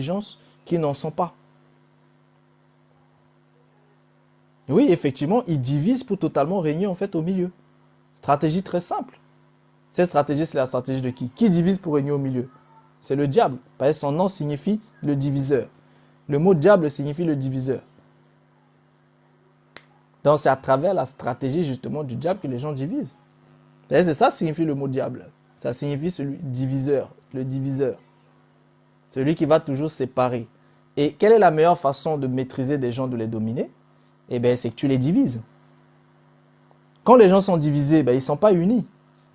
intelligence qui n'en sont pas. Oui, effectivement, ils divisent pour totalement régner en fait au milieu. Stratégie très simple. Cette stratégie, c'est la stratégie de qui? Qui divise pour régner au milieu? C'est le diable. Parce que son nom signifie le diviseur. Le mot diable signifie le diviseur. Donc c'est à travers la stratégie justement du diable que les gens divisent. C'est ça que signifie le mot diable. Ça signifie celui diviseur, le diviseur. Celui qui va toujours séparer. Et quelle est la meilleure façon de maîtriser des gens, de les dominer? Eh bien, c'est que tu les divises. Quand les gens sont divisés, ben, ils ne sont pas unis.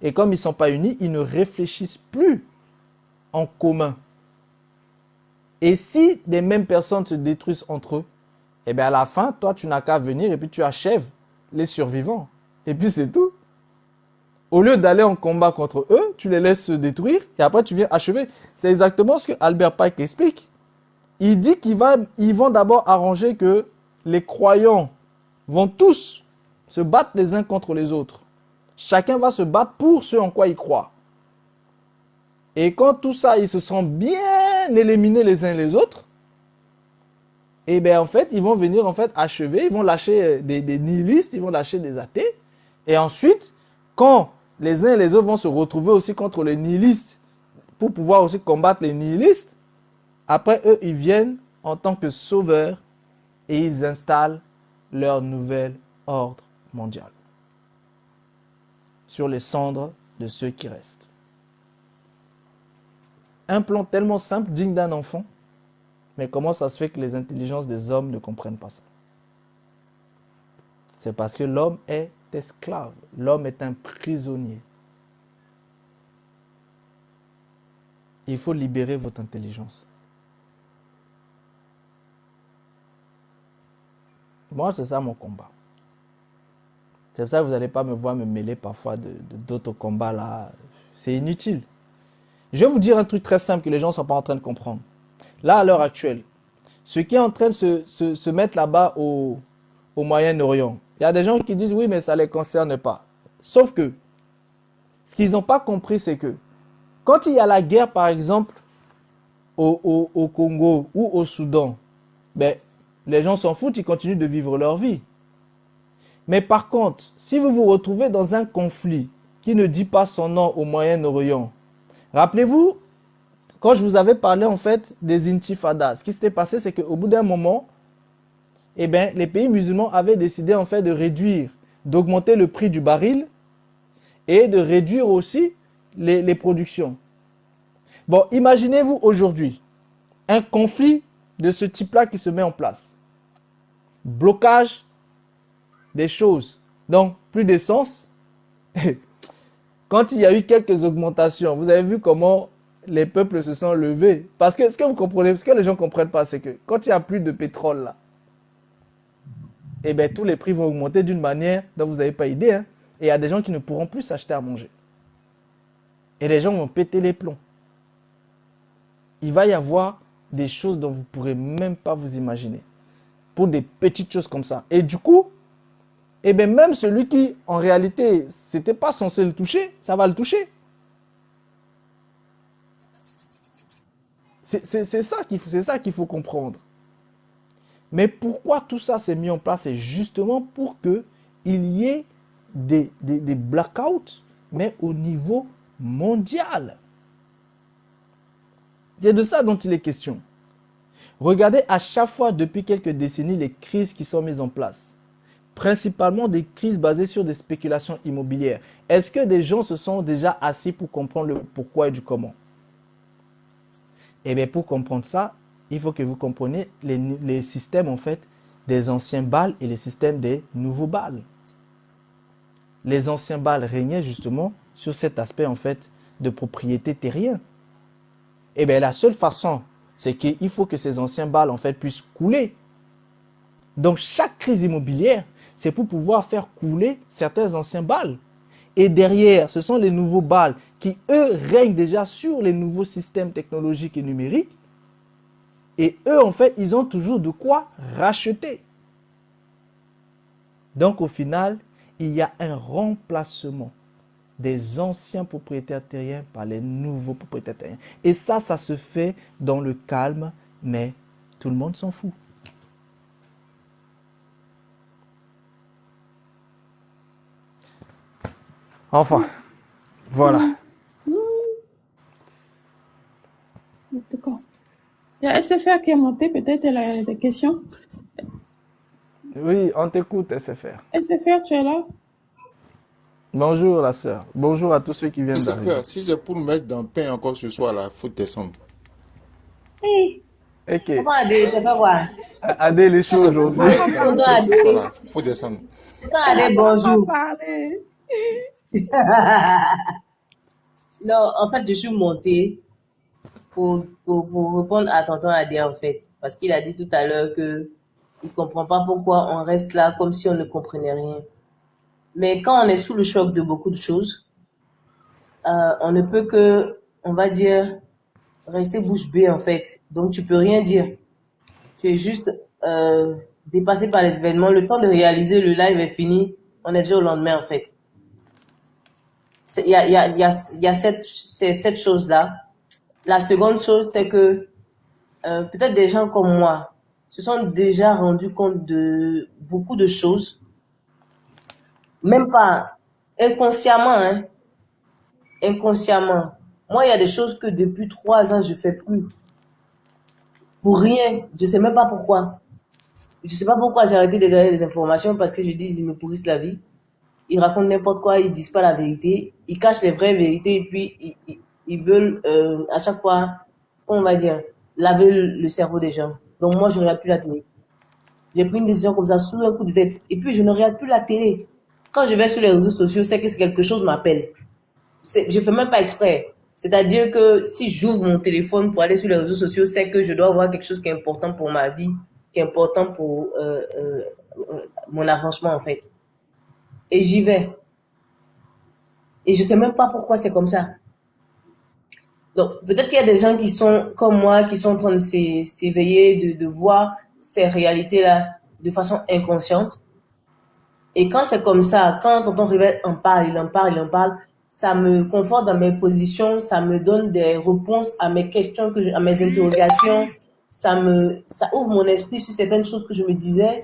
Et comme ils ne sont pas unis, ils ne réfléchissent plus en commun. Et si des mêmes personnes se détruisent entre eux, eh bien à la fin, toi, tu n'as qu'à venir et puis tu achèves les survivants. Et puis c'est tout. Au lieu d'aller en combat contre eux, tu les laisses se détruire et après tu viens achever. C'est exactement ce que Albert Pike explique. Il dit qu'ils vont d'abord arranger que les croyants vont tous se battre les uns contre les autres. Chacun va se battre pour ce en quoi il croit. Et quand tout ça, ils se sont bien éliminés les uns les autres, et bien en fait, ils vont venir en fait achever, ils vont lâcher des nihilistes, ils vont lâcher des athées. Et ensuite, quand les uns et les autres vont se retrouver aussi contre les nihilistes pour pouvoir aussi combattre les nihilistes, après eux, ils viennent en tant que sauveurs et ils installent leur nouvel ordre mondial sur les cendres de ceux qui restent. Un plan tellement simple, digne d'un enfant, mais comment ça se fait que les intelligences des hommes ne comprennent pas ça? C'est parce que l'homme est esclave, l'homme est un prisonnier. Il faut libérer votre intelligence. Moi, c'est ça mon combat. C'est pour ça que vous n'allez pas me voir me mêler parfois d'autres combats là. C'est inutile. Je vais vous dire un truc très simple que les gens ne sont pas en train de comprendre. Là, à l'heure actuelle, ce qui est en train de se mettre là-bas au Moyen-Orient, il y a des gens qui disent oui, mais ça ne les concerne pas. Sauf que, ce qu'ils n'ont pas compris, c'est que quand il y a la guerre, par exemple, au Congo ou au Soudan, ben, les gens s'en foutent, ils continuent de vivre leur vie. Mais par contre, si vous vous retrouvez dans un conflit qui ne dit pas son nom au Moyen-Orient, rappelez-vous, quand je vous avais parlé en fait des intifadas, ce qui s'était passé, c'est qu'au bout d'un moment, eh bien, les pays musulmans avaient décidé en fait de réduire, d'augmenter le prix du baril et de réduire aussi les productions. Bon, imaginez-vous aujourd'hui un conflit de ce type-là qui se met en place. Blocage des choses. Donc, plus d'essence. Quand il y a eu quelques augmentations, vous avez vu comment les peuples se sont levés. Parce que ce que vous comprenez, ce que les gens ne comprennent pas, c'est que quand il n'y a plus de pétrole là, eh bien, tous les prix vont augmenter d'une manière dont vous n'avez pas idée. Hein. Et il y a des gens qui ne pourront plus s'acheter à manger. Et les gens vont péter les plombs. Il va y avoir des choses dont vous ne pourrez même pas vous imaginer. Pour des petites choses comme ça. Et du coup, eh bien, même celui qui, en réalité, c'était pas censé le toucher, ça va le toucher. C'est ça qu'il faut comprendre. Mais pourquoi tout ça s'est mis en place? C'est justement pour qu'il y ait des blackouts, mais au niveau mondial. C'est de ça dont il est question. Regardez à chaque fois depuis quelques décennies les crises qui sont mises en place. Principalement des crises basées sur des spéculations immobilières. Est-ce que des gens se sont déjà assis pour comprendre le pourquoi et du comment? Eh bien, pour comprendre ça, il faut que vous compreniez les systèmes en fait des anciens Baals et les systèmes des nouveaux Baals. Les anciens Baals régnaient justement sur cet aspect en fait de propriété terrienne. Eh bien, la seule façon, c'est qu'il faut que ces anciens Baals en fait puissent couler. Donc, chaque crise immobilière, c'est pour pouvoir faire couler certains anciens Baals. Et derrière, ce sont les nouveaux Baals qui, eux, règnent déjà sur les nouveaux systèmes technologiques et numériques. Et eux, en fait, ils ont toujours de quoi racheter. Donc, au final, il y a un remplacement des anciens propriétaires terriens par les nouveaux propriétaires terriens. Et ça se fait dans le calme mais tout le monde s'en fout. Enfin, voilà. D'accord. Il y a SFR qui est monté, peut-être elle a des questions. Oui, on t'écoute, SFR. SFR, tu es là? Bonjour la sœur. Bonjour à tous ceux qui Et viennent c'est d'arriver. faire, si c'est pour mettre dans le pain encore ce soir, là, il faut descendre. Hey, Ok. Tonton Adé, t'as pas voir. Adé les Si choses c'est pour aujourd'hui. mettre dans le Tonton pain ce soir, Adé, là, il faut descendre. tonton Adé, on va pas bonjour. parler. Non, en fait, je suis montée pour répondre à tonton Adé, en fait. Parce qu'il a dit tout à l'heure que il comprend pas pourquoi on reste là comme si on ne comprenait rien. Mais quand on est sous le choc de beaucoup de choses, on ne peut que, on va dire, rester bouche bée, en fait. Donc, tu peux rien dire. Tu es juste dépassé par les événements. Le temps de réaliser le live est fini. On est déjà au lendemain, en fait. Il y a cette chose-là. La seconde chose, c'est que peut-être des gens comme moi se sont déjà rendus compte de beaucoup de choses, même pas inconsciemment, hein, inconsciemment. Moi, il y a des choses que depuis 3 ans, je fais plus. Pour rien. Je sais même pas pourquoi. Je sais pas pourquoi j'ai arrêté de regarder les informations parce que je dis, ils me pourrissent la vie. Ils racontent n'importe quoi, ils disent pas la vérité, ils cachent les vraies vérités et puis ils veulent à chaque fois, on va dire, laver le cerveau des gens. Donc moi, je ne regarde plus la télé. J'ai pris une décision comme ça sous un coup de tête. Et puis, je ne regarde plus la télé. Quand je vais sur les réseaux sociaux, c'est que quelque chose m'appelle. Je fais même pas exprès. C'est-à-dire que si j'ouvre mon téléphone pour aller sur les réseaux sociaux, c'est que je dois voir quelque chose qui est important pour ma vie, qui est important pour mon avancement, en fait. Et j'y vais. Et je sais même pas pourquoi c'est comme ça. Donc, peut-être qu'il y a des gens qui sont comme moi, qui sont en train de s'éveiller, de voir ces réalités-là de façon inconsciente. Et quand c'est comme ça, quand tonton Rivet en parle, il en parle, il en parle, ça me conforte dans mes positions, ça me donne des réponses à mes questions, à mes interrogations, ça ouvre mon esprit sur certaines choses que je me disais.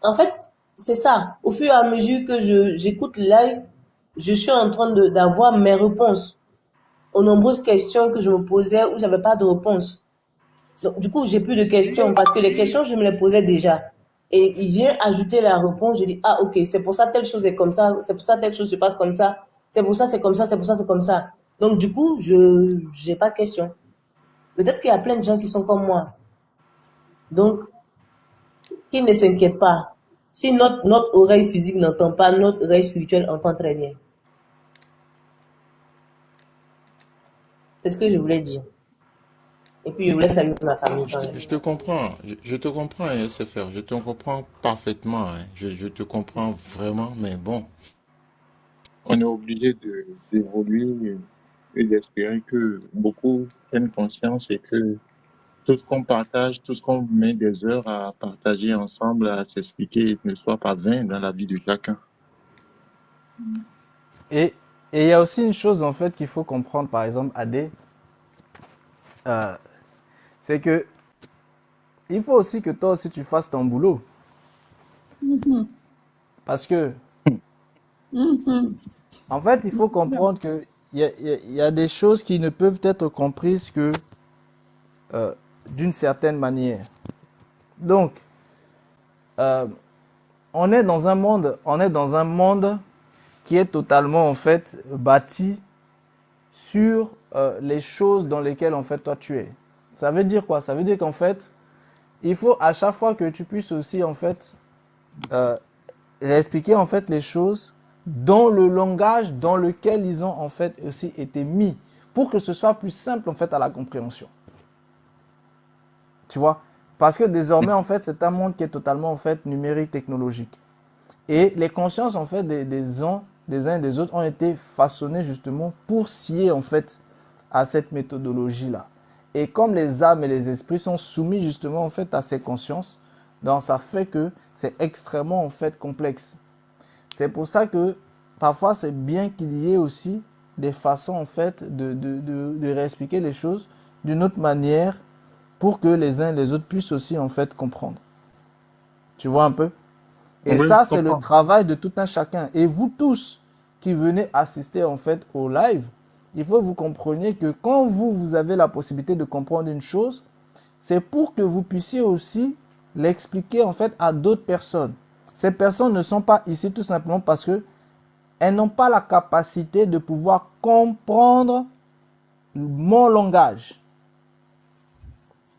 En fait, c'est ça. Au fur et à mesure que j'écoute le live, je suis en train d'avoir mes réponses aux nombreuses questions que je me posais où j'avais pas de réponse. Donc, du coup, j'ai plus de questions parce que les questions, je me les posais déjà. Et il vient ajouter la réponse. Je dis, ah, ok, c'est pour ça telle chose est comme ça, c'est pour ça telle chose se passe comme ça, c'est pour ça c'est comme ça, c'est pour ça c'est comme ça. Donc, du coup, j'ai pas de questions. Peut-être qu'il y a plein de gens qui sont comme moi. Donc, qu'ils ne s'inquiètent pas. Si notre oreille physique n'entend pas, notre oreille spirituelle entend très bien. C'est ce que je voulais dire. Et puis, je voulais saluer ma famille quand même. Je te comprends, je te comprends, hein, SFR, je te comprends parfaitement, hein. Je te comprends vraiment, mais bon, on est obligé d'évoluer et d'espérer que beaucoup prennent conscience et que tout ce qu'on partage, tout ce qu'on met des heures à partager ensemble, à s'expliquer, ne soit pas vain dans la vie de chacun. Et et il y a aussi une chose en fait qu'il faut comprendre, par exemple, Adé, euh, c'est que il faut aussi que toi aussi tu fasses ton boulot. Parce que, en fait, il faut comprendre que il y a des choses qui ne peuvent être comprises que euh, d'une certaine manière. Donc, euh, on est dans un monde qui est totalement en fait bâti sur les choses dans lesquelles en fait toi tu es. Ça veut dire quoi? Ça veut dire qu'en fait, il faut à chaque fois que tu puisses aussi en fait euh, expliquer en fait les choses dans le langage dans lequel ils ont en fait aussi été mis pour que ce soit plus simple en fait à la compréhension. Tu vois? Parce que désormais en fait c'est un monde qui est totalement en fait numérique technologique. Et les consciences en fait des uns et des autres ont été façonnées justement pour scier en fait à cette méthodologie-là. Et comme les âmes et les esprits sont soumis justement en fait à ces consciences, donc ça fait que c'est extrêmement en fait complexe. C'est pour ça que parfois c'est bien qu'il y ait aussi des façons en fait de réexpliquer les choses d'une autre manière pour que les uns et les autres puissent aussi en fait comprendre. Tu vois un peu? Et Oui, ça, je c'est le comprends. travail de tout un chacun. Et vous tous qui venez assister en fait au live, il faut que vous compreniez que quand vous avez la possibilité de comprendre une chose, c'est pour que vous puissiez aussi l'expliquer en fait à d'autres personnes. Ces personnes ne sont pas ici tout simplement parce que elles n'ont pas la capacité de pouvoir comprendre mon langage.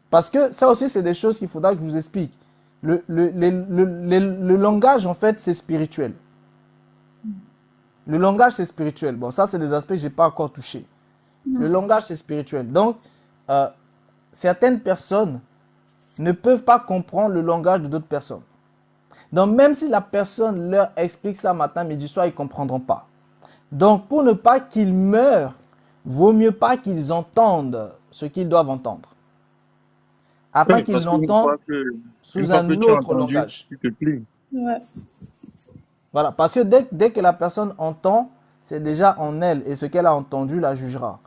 Parce que ça aussi, c'est des choses qu'il faudra que je vous explique. Le langage, en fait, c'est spirituel. Le langage, c'est spirituel. Bon, ça, c'est des aspects que je n'ai pas encore touchés. Le langage, c'est spirituel. Donc, euh, certaines personnes ne peuvent pas comprendre le langage de d'autres personnes. Donc, même si la personne leur explique ça matin, midi, soir, ils ne comprendront pas. Donc, pour ne pas qu'ils meurent, vaut mieux pas qu'ils entendent ce qu'ils doivent entendre. Afin Oui, qu'ils parce qu'une l'entendent fois que, une sous fois que un tu as autre entendu, langage. tu te plies. Ouais. Voilà, parce que dès que la personne entend, c'est déjà en elle et ce qu'elle a entendu la jugera.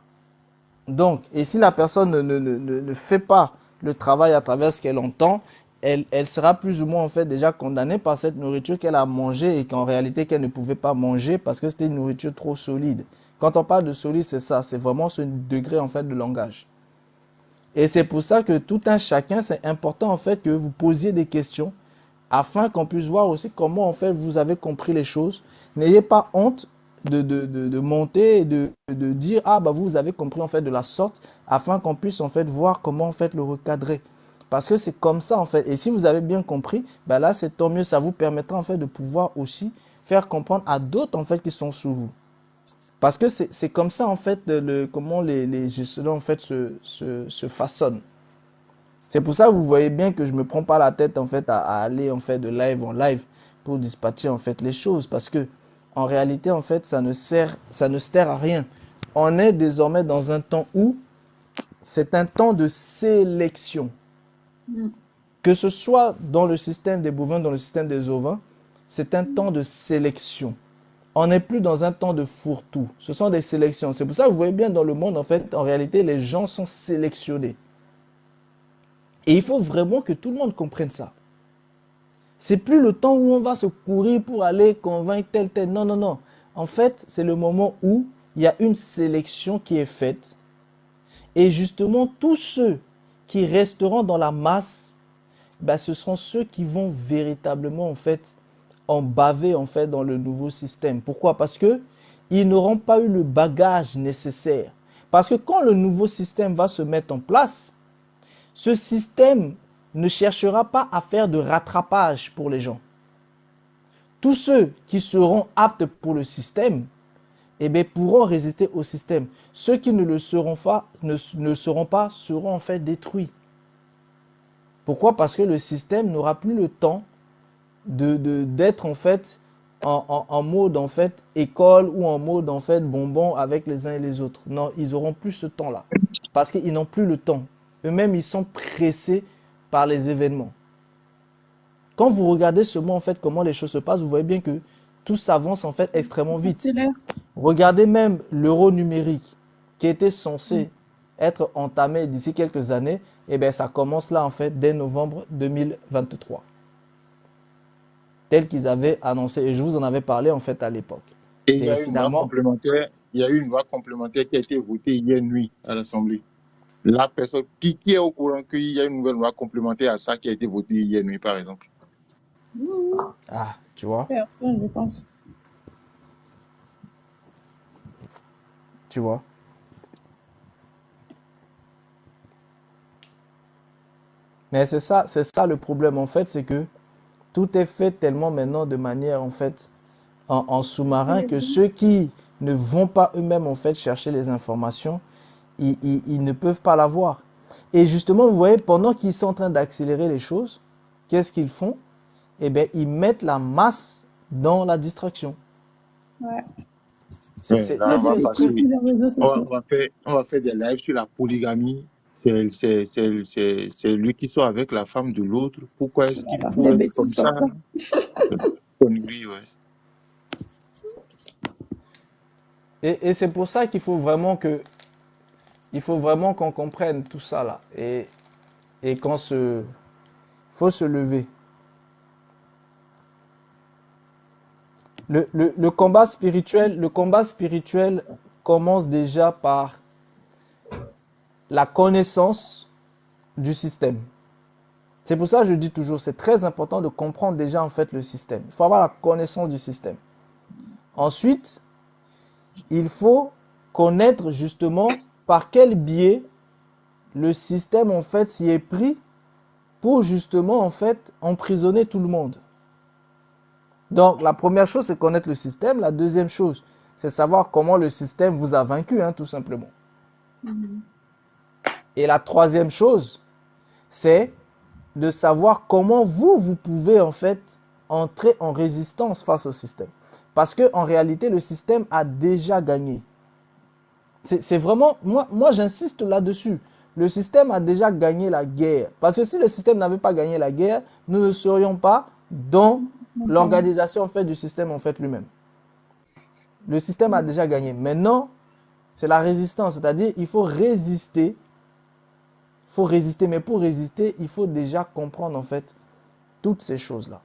Donc, et si la personne ne fait pas le travail à travers ce qu'elle entend, elle sera plus ou moins en fait déjà condamnée par cette nourriture qu'elle a mangée et qu'en réalité qu'elle ne pouvait pas manger parce que c'était une nourriture trop solide. Quand on parle de solide, c'est ça, c'est vraiment ce degré en fait de langage. Et c'est pour ça que tout un chacun, c'est important en fait que vous posiez des questions afin qu'on puisse voir aussi comment en fait vous avez compris les choses. N'ayez pas honte de monter et de dire ah bah vous avez compris en fait de la sorte afin qu'on puisse en fait voir comment en fait le recadrer. Parce que c'est comme ça en fait. Et si vous avez bien compris, bah là c'est tant mieux, ça vous permettra en fait de pouvoir aussi faire comprendre à d'autres en fait qui sont sous vous. Parce que c'est comme ça en fait comment les gestionnaires en fait se façonnent. C'est pour ça que vous voyez bien que je me prends pas la tête en fait à aller en fait de live en live pour dispatcher en fait les choses parce que en réalité en fait ça ne sert à rien. On est désormais dans un temps où c'est un temps de sélection. Mm. Que ce soit dans le système des bovins, dans le système des ovins, c'est un temps de sélection. On n'est plus dans un temps de fourre-tout. Ce sont des sélections. C'est pour ça que vous voyez bien dans le monde en fait, en réalité les gens sont sélectionnés. Et il faut vraiment que tout le monde comprenne ça. C'est plus le temps où on va se courir pour aller convaincre tel, tel. Non, non, non. En fait, c'est le moment où il y a une sélection qui est faite. Et justement, tous ceux qui resteront dans la masse, ben, ce seront ceux qui vont véritablement, en fait, en baver, en fait, dans le nouveau système. Pourquoi? Parce que ils n'auront pas eu le bagage nécessaire. Parce que quand le nouveau système va se mettre en place, ce système ne cherchera pas à faire de rattrapage pour les gens. Tous ceux qui seront aptes pour le système eh bien, pourront résister au système. Ceux qui ne le seront pas, ne seront pas seront en fait détruits. Pourquoi? Parce que le système n'aura plus le temps d'être en fait en mode en fait école ou en mode en fait bonbon avec les uns et les autres. Non, ils auront plus ce temps-là parce qu'ils n'ont plus le temps. Eux-mêmes, ils sont pressés par les événements. Quand vous regardez seulement en fait comment les choses se passent, vous voyez bien que tout s'avance en fait extrêmement vite. Accélère. Regardez même l'euro numérique qui était Mm. censé être entamé d'ici quelques années, et bien ça commence là en fait dès novembre 2023, tel qu'ils avaient annoncé et je vous en avais parlé en fait à l'époque. Et il y Et a une loi finalement, complémentaire, il y a eu une loi complémentaire qui a été votée hier nuit à l'Assemblée. La personne qui est au courant qu'il y a une nouvelle loi complémentaire à ça qui a été votée hier nuit, par exemple. ah, tu vois, Personne, je pense. tu vois. Mais c'est ça le problème en fait, c'est que tout est fait tellement maintenant de manière en fait en sous-marin que ceux qui ne vont pas eux-mêmes en fait chercher les informations, ils ne peuvent pas l'avoir. Et justement, vous voyez, pendant qu'ils sont en train d'accélérer les choses, qu'est-ce qu'ils font? Eh bien, ils mettent la masse dans la distraction. Ouais. Ouais, là, Le on va but, passer, c'est les réseaux sociaux. on va faire des lives sur la polygamie. C'est lui qui sort avec la femme de l'autre. Pourquoi est-ce qu'il Voilà, faut des être comme bêtises ça? comme ça. Connerie, ouais. Et c'est pour ça qu'il faut vraiment qu'on comprenne tout ça là. Et et faut se lever. Le combat spirituel commence déjà par la connaissance du système. C'est pour ça que je dis toujours, c'est très important de comprendre déjà en fait le système. Il faut avoir la connaissance du système. Ensuite, il faut connaître justement par quel biais le système en fait s'y est pris pour justement en fait emprisonner tout le monde. Donc la première chose c'est connaître le système, la deuxième chose c'est savoir comment le système vous a vaincu, tout simplement. Et la troisième chose c'est de savoir comment vous pouvez en fait entrer en résistance face au système. Parce que en réalité le système a déjà gagné. C'est vraiment, moi j'insiste là-dessus. Le système a déjà gagné la guerre. Parce que si le système n'avait pas gagné la guerre, nous ne serions pas dans l'organisation en fait, du système en fait, lui-même. Le système a déjà gagné. Maintenant, c'est la résistance. C'est-à-dire il faut résister. Il faut résister. Mais pour résister, il faut déjà comprendre en fait toutes ces choses-là.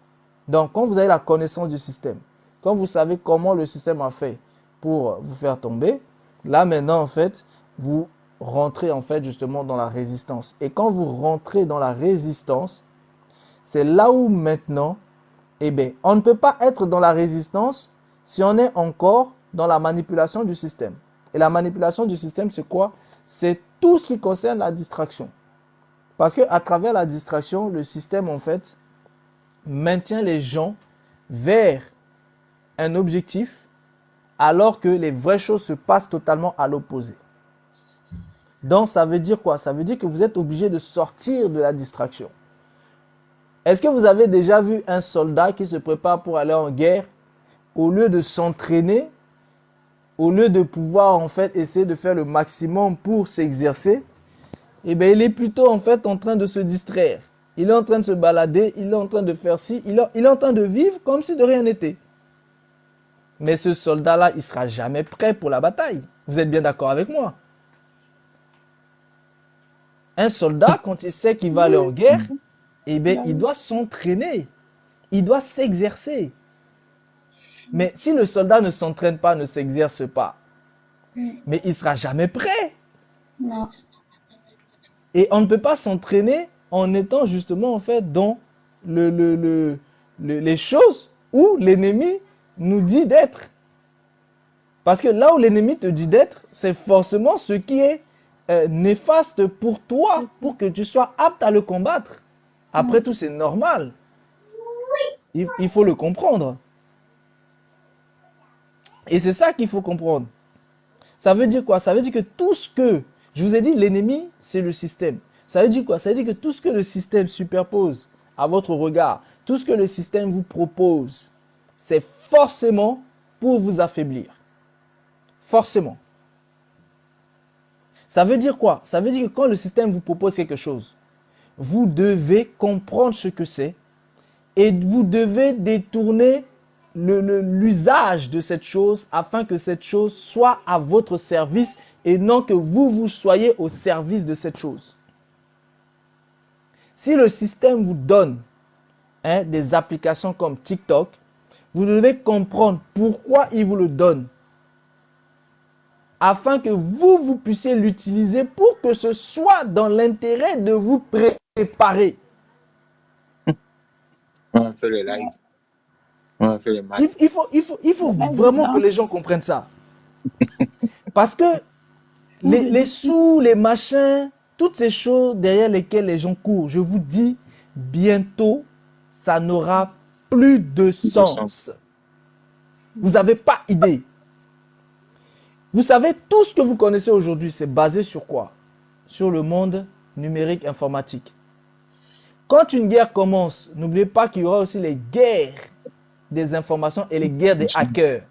Donc, quand vous avez la connaissance du système, quand vous savez comment le système a fait pour vous faire tomber, là maintenant en fait, vous rentrez en fait justement dans la résistance. Et quand vous rentrez dans la résistance, c'est là où maintenant, eh bien, on ne peut pas être dans la résistance si on est encore dans la manipulation du système. Et la manipulation du système, c'est quoi? C'est tout ce qui concerne la distraction. Parce qu'à travers la distraction, le système en fait maintient les gens vers un objectif alors que les vraies choses se passent totalement à l'opposé. Donc ça veut dire quoi? Ça veut dire que vous êtes obligé de sortir de la distraction. Est-ce que vous avez déjà vu un soldat qui se prépare pour aller en guerre, au lieu de s'entraîner, au lieu de pouvoir en fait essayer de faire le maximum pour s'exercer, eh bien il est plutôt en fait en train de se distraire. Il est en train de se balader, il est en train de faire ci, il est en train de vivre comme si de rien n'était. Mais ce soldat-là, il ne sera jamais prêt pour la bataille. Vous êtes bien d'accord avec moi? Un soldat, quand il sait qu'il va aller en guerre, eh bien, il doit s'entraîner. Il doit s'exercer. Mais si le soldat ne s'entraîne pas, ne s'exerce pas, mais il ne sera jamais prêt. Non. Et on ne peut pas s'entraîner en étant justement en fait dans les choses où l'ennemi nous dit d'être. Parce que là où l'ennemi te dit d'être, c'est forcément ce qui est néfaste pour toi, pour que tu sois apte à le combattre. Après tout, c'est normal. Il faut le comprendre. Et c'est ça qu'il faut comprendre. Ça veut dire quoi? Ça veut dire que tout ce que, je vous ai dit, l'ennemi, c'est le système. Ça veut dire quoi? Ça veut dire que tout ce que le système superpose à votre regard, tout ce que le système vous propose, c'est forcément pour vous affaiblir. Forcément. Ça veut dire quoi? Ça veut dire que quand le système vous propose quelque chose, vous devez comprendre ce que c'est et vous devez détourner l'usage de cette chose afin que cette chose soit à votre service et non que vous soyez au service de cette chose. Si le système vous donne des applications comme TikTok, vous devez comprendre pourquoi il vous le donne afin que vous puissiez l'utiliser pour que ce soit dans l'intérêt de vous préparer. On fait le live. On fait le match. Il faut vraiment que les gens comprennent ça. Parce que les sous, les machins, toutes ces choses derrière lesquelles les gens courent, je vous dis, bientôt, ça n'aura plus de sens. Vous n'avez pas idée. Vous savez, tout ce que vous connaissez aujourd'hui, c'est basé sur quoi? Sur le monde numérique informatique. Quand une guerre commence, n'oubliez pas qu'il y aura aussi les guerres des informations et les guerres des hackers.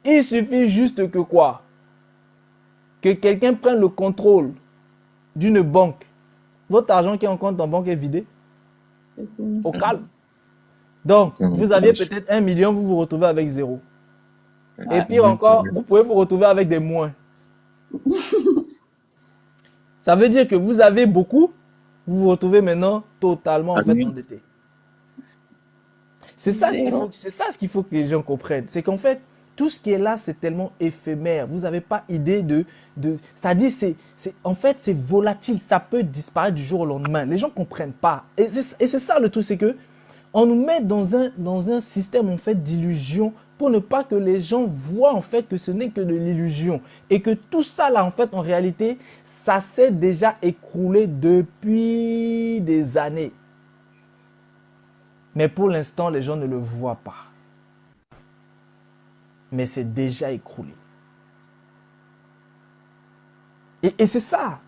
Il suffit juste que quoi? Que quelqu'un prenne le contrôle d'une banque. Votre argent qui est en compte en banque est vidé. Au calme. Donc, vous aviez peut-être 1 million, vous vous retrouvez avec 0. Et pire encore, vous pouvez vous retrouver avec des moins. Ça veut dire que vous avez beaucoup, vous vous retrouvez maintenant totalement en fait Admin. endetté. C'est ça Zéro. ce qu'il faut que les gens comprennent. C'est qu'en fait, tout ce qui est là, c'est tellement éphémère. Vous n'avez pas idée c'est-à-dire, en fait, c'est volatile. Ça peut disparaître du jour au lendemain. Les gens ne comprennent pas. Et c'est ça le truc, c'est que on nous met dans un système en fait d'illusion pour ne pas que les gens voient en fait que ce n'est que de l'illusion et que tout ça là en fait en réalité ça s'est déjà écroulé depuis des années. Mais pour l'instant les gens ne le voient pas. Mais c'est déjà écroulé. Et c'est ça.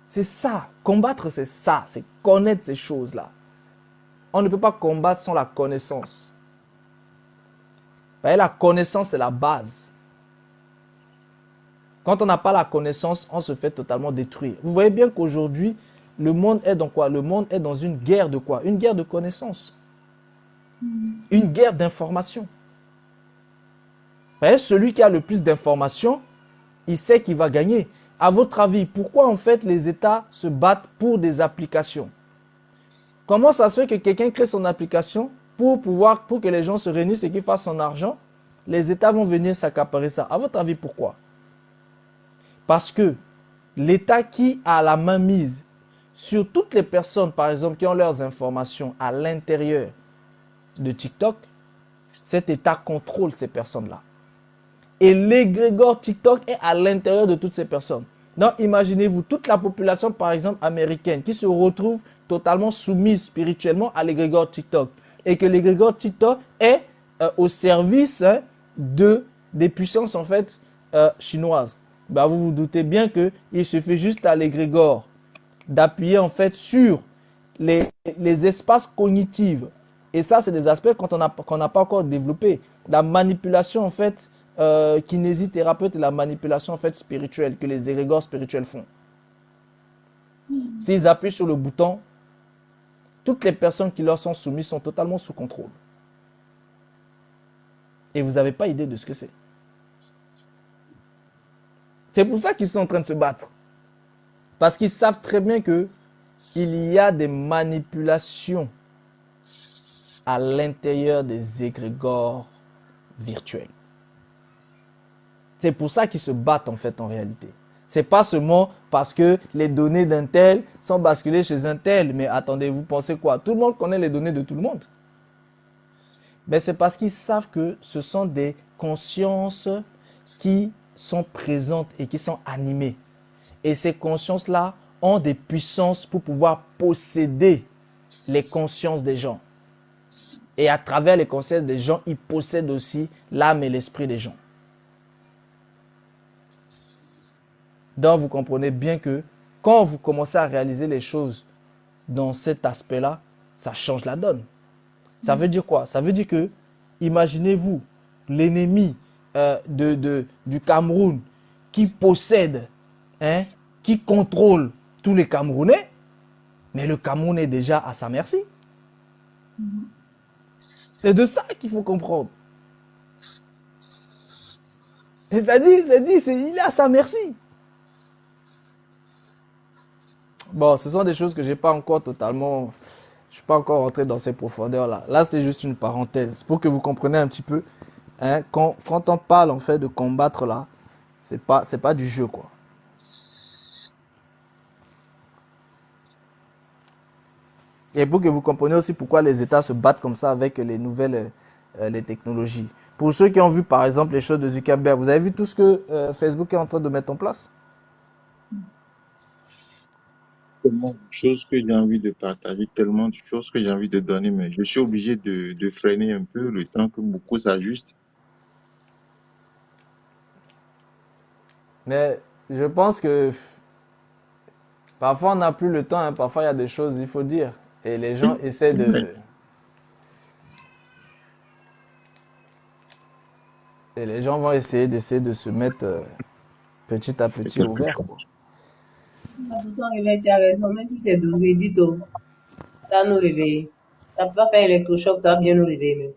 C'est ça. Combattre c'est ça. C'est connaître ces choses-là. On ne peut pas combattre sans la connaissance. Vous voyez, la connaissance c'est la base. Quand on n'a pas la connaissance, on se fait totalement détruire. Vous voyez bien qu'aujourd'hui, le monde est dans quoi? Le monde est dans une guerre de quoi? Une guerre de connaissances. Une guerre d'informations. Vous voyez, celui qui a le plus d'informations, il sait qu'il va gagner. À votre avis, pourquoi en fait les États se battent pour des applications? Comment ça se fait que quelqu'un crée son application pour que les gens se réunissent et qu'ils fassent son argent? Les États vont venir s'accaparer ça. À votre avis, pourquoi? Parce que l'État qui a la main mise sur toutes les personnes, par exemple, qui ont leurs informations à l'intérieur de TikTok, cet État contrôle ces personnes-là. Et l'égrégore TikTok est à l'intérieur de toutes ces personnes. Donc, imaginez-vous toute la population, par exemple, américaine, qui se retrouve totalement soumise spirituellement à l'égrégore TikTok. Et que l'égrégore TikTok est au service des puissances, en fait, chinoises. Bah, vous vous doutez bien qu'il suffit juste à l'égrégore d'appuyer, en fait, sur les espaces cognitifs. Et ça, c'est des aspects qu'on n'a pas encore développés. La manipulation, en fait, kinésithérapeute et la manipulation en fait spirituelle que les égrégores spirituels font. S'ils appuient sur le bouton, toutes les personnes qui leur sont soumises sont totalement sous contrôle. Et vous n'avez pas idée de ce que c'est. C'est pour ça qu'ils sont en train de se battre. Parce qu'ils savent très bien que il y a des manipulations à l'intérieur des égrégores virtuels. C'est pour ça qu'ils se battent en fait en réalité. C'est pas seulement parce que les données d'un tel sont basculées chez un tel. Mais attendez, vous pensez quoi? Tout le monde connaît les données de tout le monde. Mais c'est parce qu'ils savent que ce sont des consciences qui sont présentes et qui sont animées. Et ces consciences-là ont des puissances pour pouvoir posséder les consciences des gens. Et à travers les consciences des gens, ils possèdent aussi l'âme et l'esprit des gens. Donc, vous comprenez bien que quand vous commencez à réaliser les choses dans cet aspect-là, ça change la donne. Ça veut dire quoi? Ça veut dire que, imaginez-vous, l'ennemi du Cameroun qui possède, qui contrôle tous les Camerounais, mais le Cameroun est déjà à sa merci. C'est de ça qu'il faut comprendre. Et ça dit, il est à sa merci. Bon, ce sont des choses que j'ai pas encore totalement. Je suis pas encore rentré dans ces profondeurs-là. Là, c'est juste une parenthèse pour que vous compreniez un petit peu. Quand on parle en fait de combattre là, c'est pas du jeu quoi. Et pour que vous compreniez aussi pourquoi les États se battent comme ça avec les nouvelles les technologies. Pour ceux qui ont vu par exemple les choses de Zuckerberg, vous avez vu tout ce que Facebook est en train de mettre en place? Tellement de choses que j'ai envie de partager, tellement de choses que j'ai envie de donner, mais je suis obligé de freiner un peu le temps que beaucoup s'ajustent. Mais je pense que parfois on n'a plus le temps, hein. Parfois il y a des choses il faut dire. Et les gens essaient Mais de. Et les gens vont d'essayer de se mettre petit à c'est petit au quelque vert, chose. quoi. Pourtant, il a raison, même si c'est 12 éditos, ça va nous réveiller. Ça peut pas faire électrochoc, ça va bien nous réveiller même.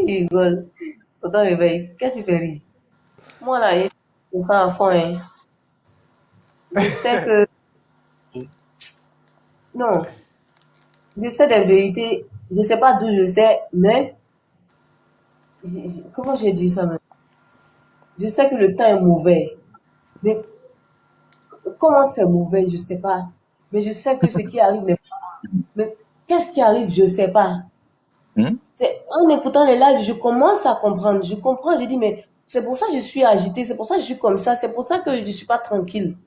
Il rigole. Autant réveil. Qu'est-ce qui fait rire? Moi, là, je ça à fond, hein. Je sais que... Non. Je sais des vérités. Je sais pas d'où je sais, mais... Comment j'ai dit ça, même? Je sais que le temps est mauvais. Mais comment c'est mauvais, je sais pas. Mais je sais que ce qui arrive n'est pas. Mais qu'est-ce qui arrive, je sais pas. C'est en écoutant les lives, je commence à comprendre. Je comprends, je dis, mais c'est pour ça que je suis agitée, c'est pour ça que je suis comme ça, c'est pour ça que je suis pas tranquille.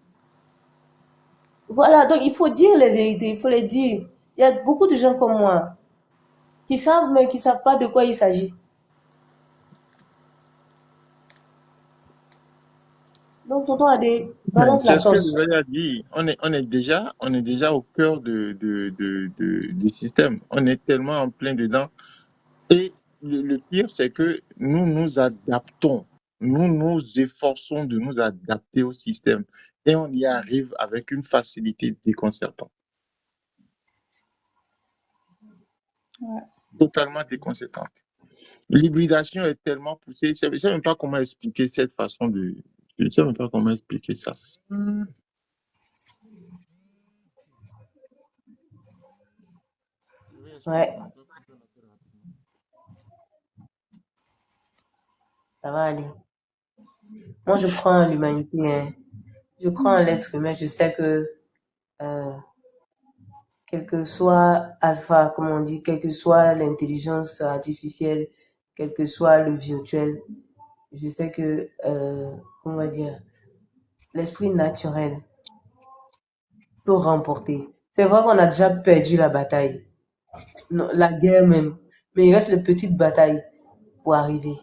Voilà, donc il faut dire les vérités, il faut les dire. Il y a beaucoup de gens comme moi qui savent, mais qui savent pas de quoi il s'agit. Donc, tonton Adé, balance la C'est ce que sauce. je vais dire. On est déjà au cœur du système. On est tellement en plein dedans. Et le pire, c'est que nous nous adaptons. Nous nous efforçons de nous adapter au système. Et on y arrive avec une facilité déconcertante. Ouais. Totalement déconcertante. L'hybridation est tellement poussée. Je ne sais même pas comment expliquer cette façon de... Je ne sais même pas comment expliquer ça. Ouais, ça va aller. Moi, je crois en l'humanité, hein. Je crois en l'être humain. Je sais que, euh, quel que soit alpha, comme on dit, quelle que soit l'intelligence artificielle, quel que soit le virtuel, je sais que, on va dire, l'esprit naturel peut remporter. C'est vrai qu'on a déjà perdu la bataille, non, la guerre même, mais il reste les petites batailles pour arriver.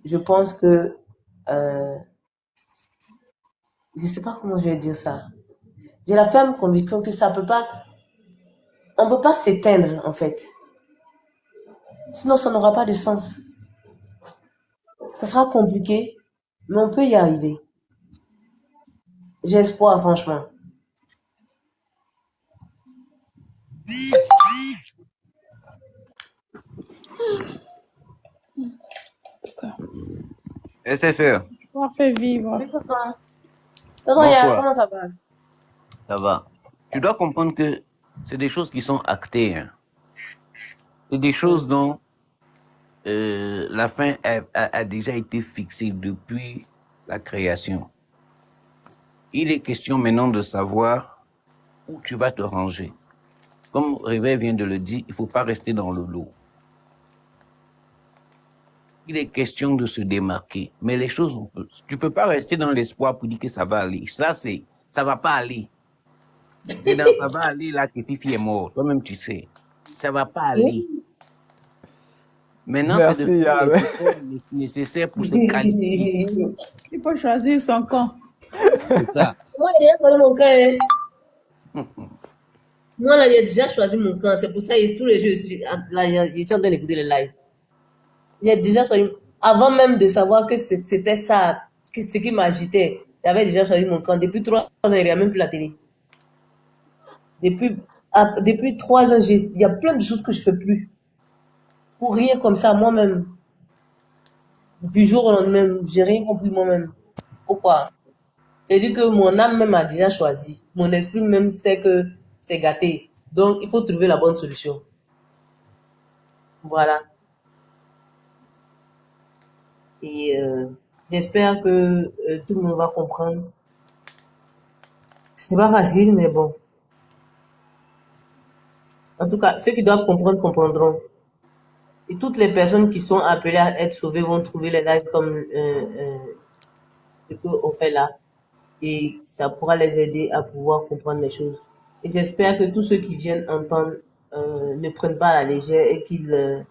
Je pense que, euh, je sais pas comment je vais dire ça. J'ai la ferme conviction que ça peut pas, on peut pas s'éteindre en fait. Sinon, ça n'aura pas de sens. Ça sera compliqué, mais on peut y arriver. J'ai espoir, franchement. D'accord. SFR, On fait vivre. Mais papa, tonton Yann, bonsoir, comment ça va? ça va. Tu dois comprendre que c'est des choses qui sont actées, hein. C'est des choses dont la fin a déjà été fixée depuis la création. Il est question maintenant de savoir où tu vas te ranger. Comme Réveil vient de le dire, il ne faut pas rester dans le lot. Il est question de se démarquer. Mais les choses, tu ne peux pas rester dans l'espoir pour dire que ça va aller. Ça va pas aller. C'est dans ça va aller là que Fifi est mort. Toi-même, tu sais. Ça va pas aller. Maintenant, c'est de Merci, faire Yann. les efforts nécessaires pour se qualifier. Il faut choisir son camp. C'est ça. Moi, j'ai déjà choisi mon camp, hein. Moi, là, j'ai déjà choisi mon camp. C'est pour ça que tous les jours, là, je suis en train d'écouter les lives. J'ai déjà choisi, avant même de savoir que c'était ça, que ce qui m'agitait, j'avais déjà choisi mon camp. Depuis 3 ans, il n'y a même plus la télé. Depuis 3 ans, il y a plein de choses que je fais plus. Pour rien comme ça, moi-même. Du jour au lendemain, j'ai rien compris moi-même. Pourquoi? C'est-à-dire que mon âme même a déjà choisi. Mon esprit même sait que c'est gâté. Donc, il faut trouver la bonne solution. Voilà. Et j'espère que tout le monde va comprendre. C'est pas facile, mais bon. En tout cas, ceux qui doivent comprendre, comprendront. Et toutes les personnes qui sont appelées à être sauvées vont trouver les lives comme ce qu'on fait là. Et ça pourra les aider à pouvoir comprendre les choses. Et j'espère que tous ceux qui viennent entendre ne prennent pas à la légère et qu'ils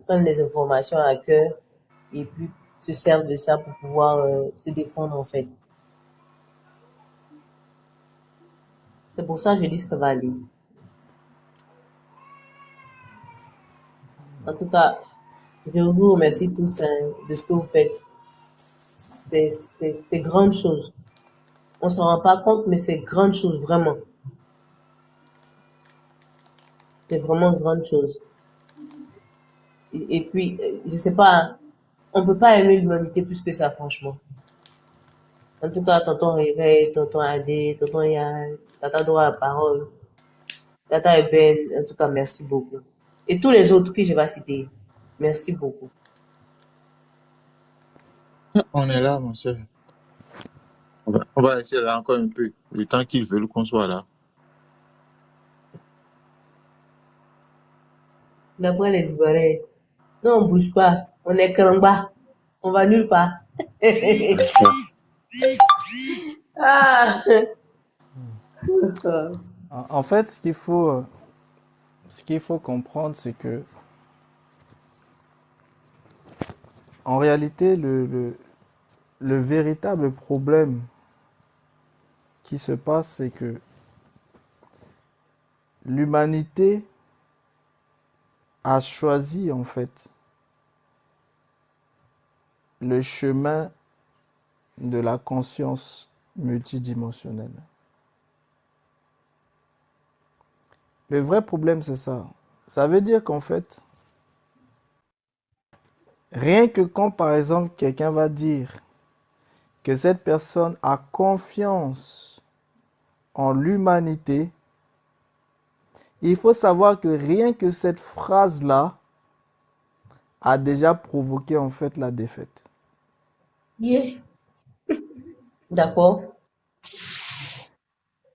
prennent les informations à cœur et puis se servent de ça pour pouvoir se défendre en fait. C'est pour ça que je dis que ça va aller. En tout cas, je vous remercie tous hein, de ce que vous faites. C'est grande chose. On s'en rend pas compte, mais c'est grande chose, vraiment. C'est vraiment grande chose. Et puis, je sais pas, on peut pas aimer l'humanité plus que ça, franchement. En tout cas, tonton Réveil, tonton Adé, tonton Yann, tata droit à la parole, tata Eben, en tout cas, merci beaucoup. Et tous les autres que je vais citer, merci beaucoup. On est là, mon cher. On va essayer là encore un peu. Le temps qu'ils veulent qu'on soit là. D'après les Ivoiriens, non, on bouge pas, on est cramba, on va nulle part. N'est-ce pas? Ah! En fait, ce qu'il faut comprendre, c'est que, en réalité, le véritable problème qui se passe, c'est que l'humanité a choisi, en fait, le chemin de la conscience multidimensionnelle. Le vrai problème, c'est ça. Ça veut dire qu'en fait, rien que quand, par exemple, quelqu'un va dire que cette personne a confiance en l'humanité, il faut savoir que rien que cette phrase-là a déjà provoqué en fait la défaite. Yeah. D'accord.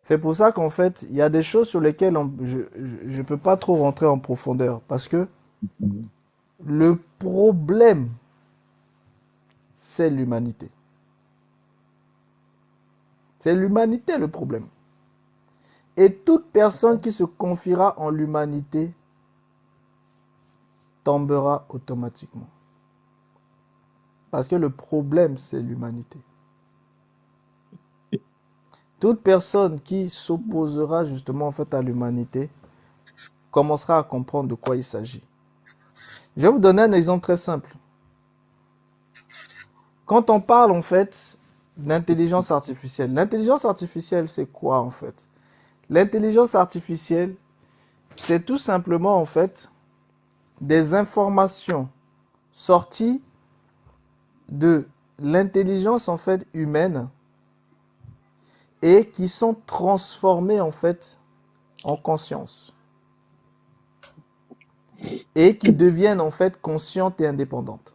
C'est pour ça qu'en fait, il y a des choses sur lesquelles je ne peux pas trop rentrer en profondeur parce que le problème, c'est l'humanité. C'est l'humanité le problème. Et toute personne qui se confiera en l'humanité tombera automatiquement. Parce que le problème, c'est l'humanité. Toute personne qui s'opposera justement en fait à l'humanité commencera à comprendre de quoi il s'agit. Je vais vous donner un exemple très simple. Quand on parle en fait d'intelligence artificielle, c'est quoi en fait? L'intelligence artificielle, c'est tout simplement en fait des informations sorties de l'intelligence en fait humaine et qui sont transformées en fait en conscience et qui deviennent en fait conscientes et indépendantes.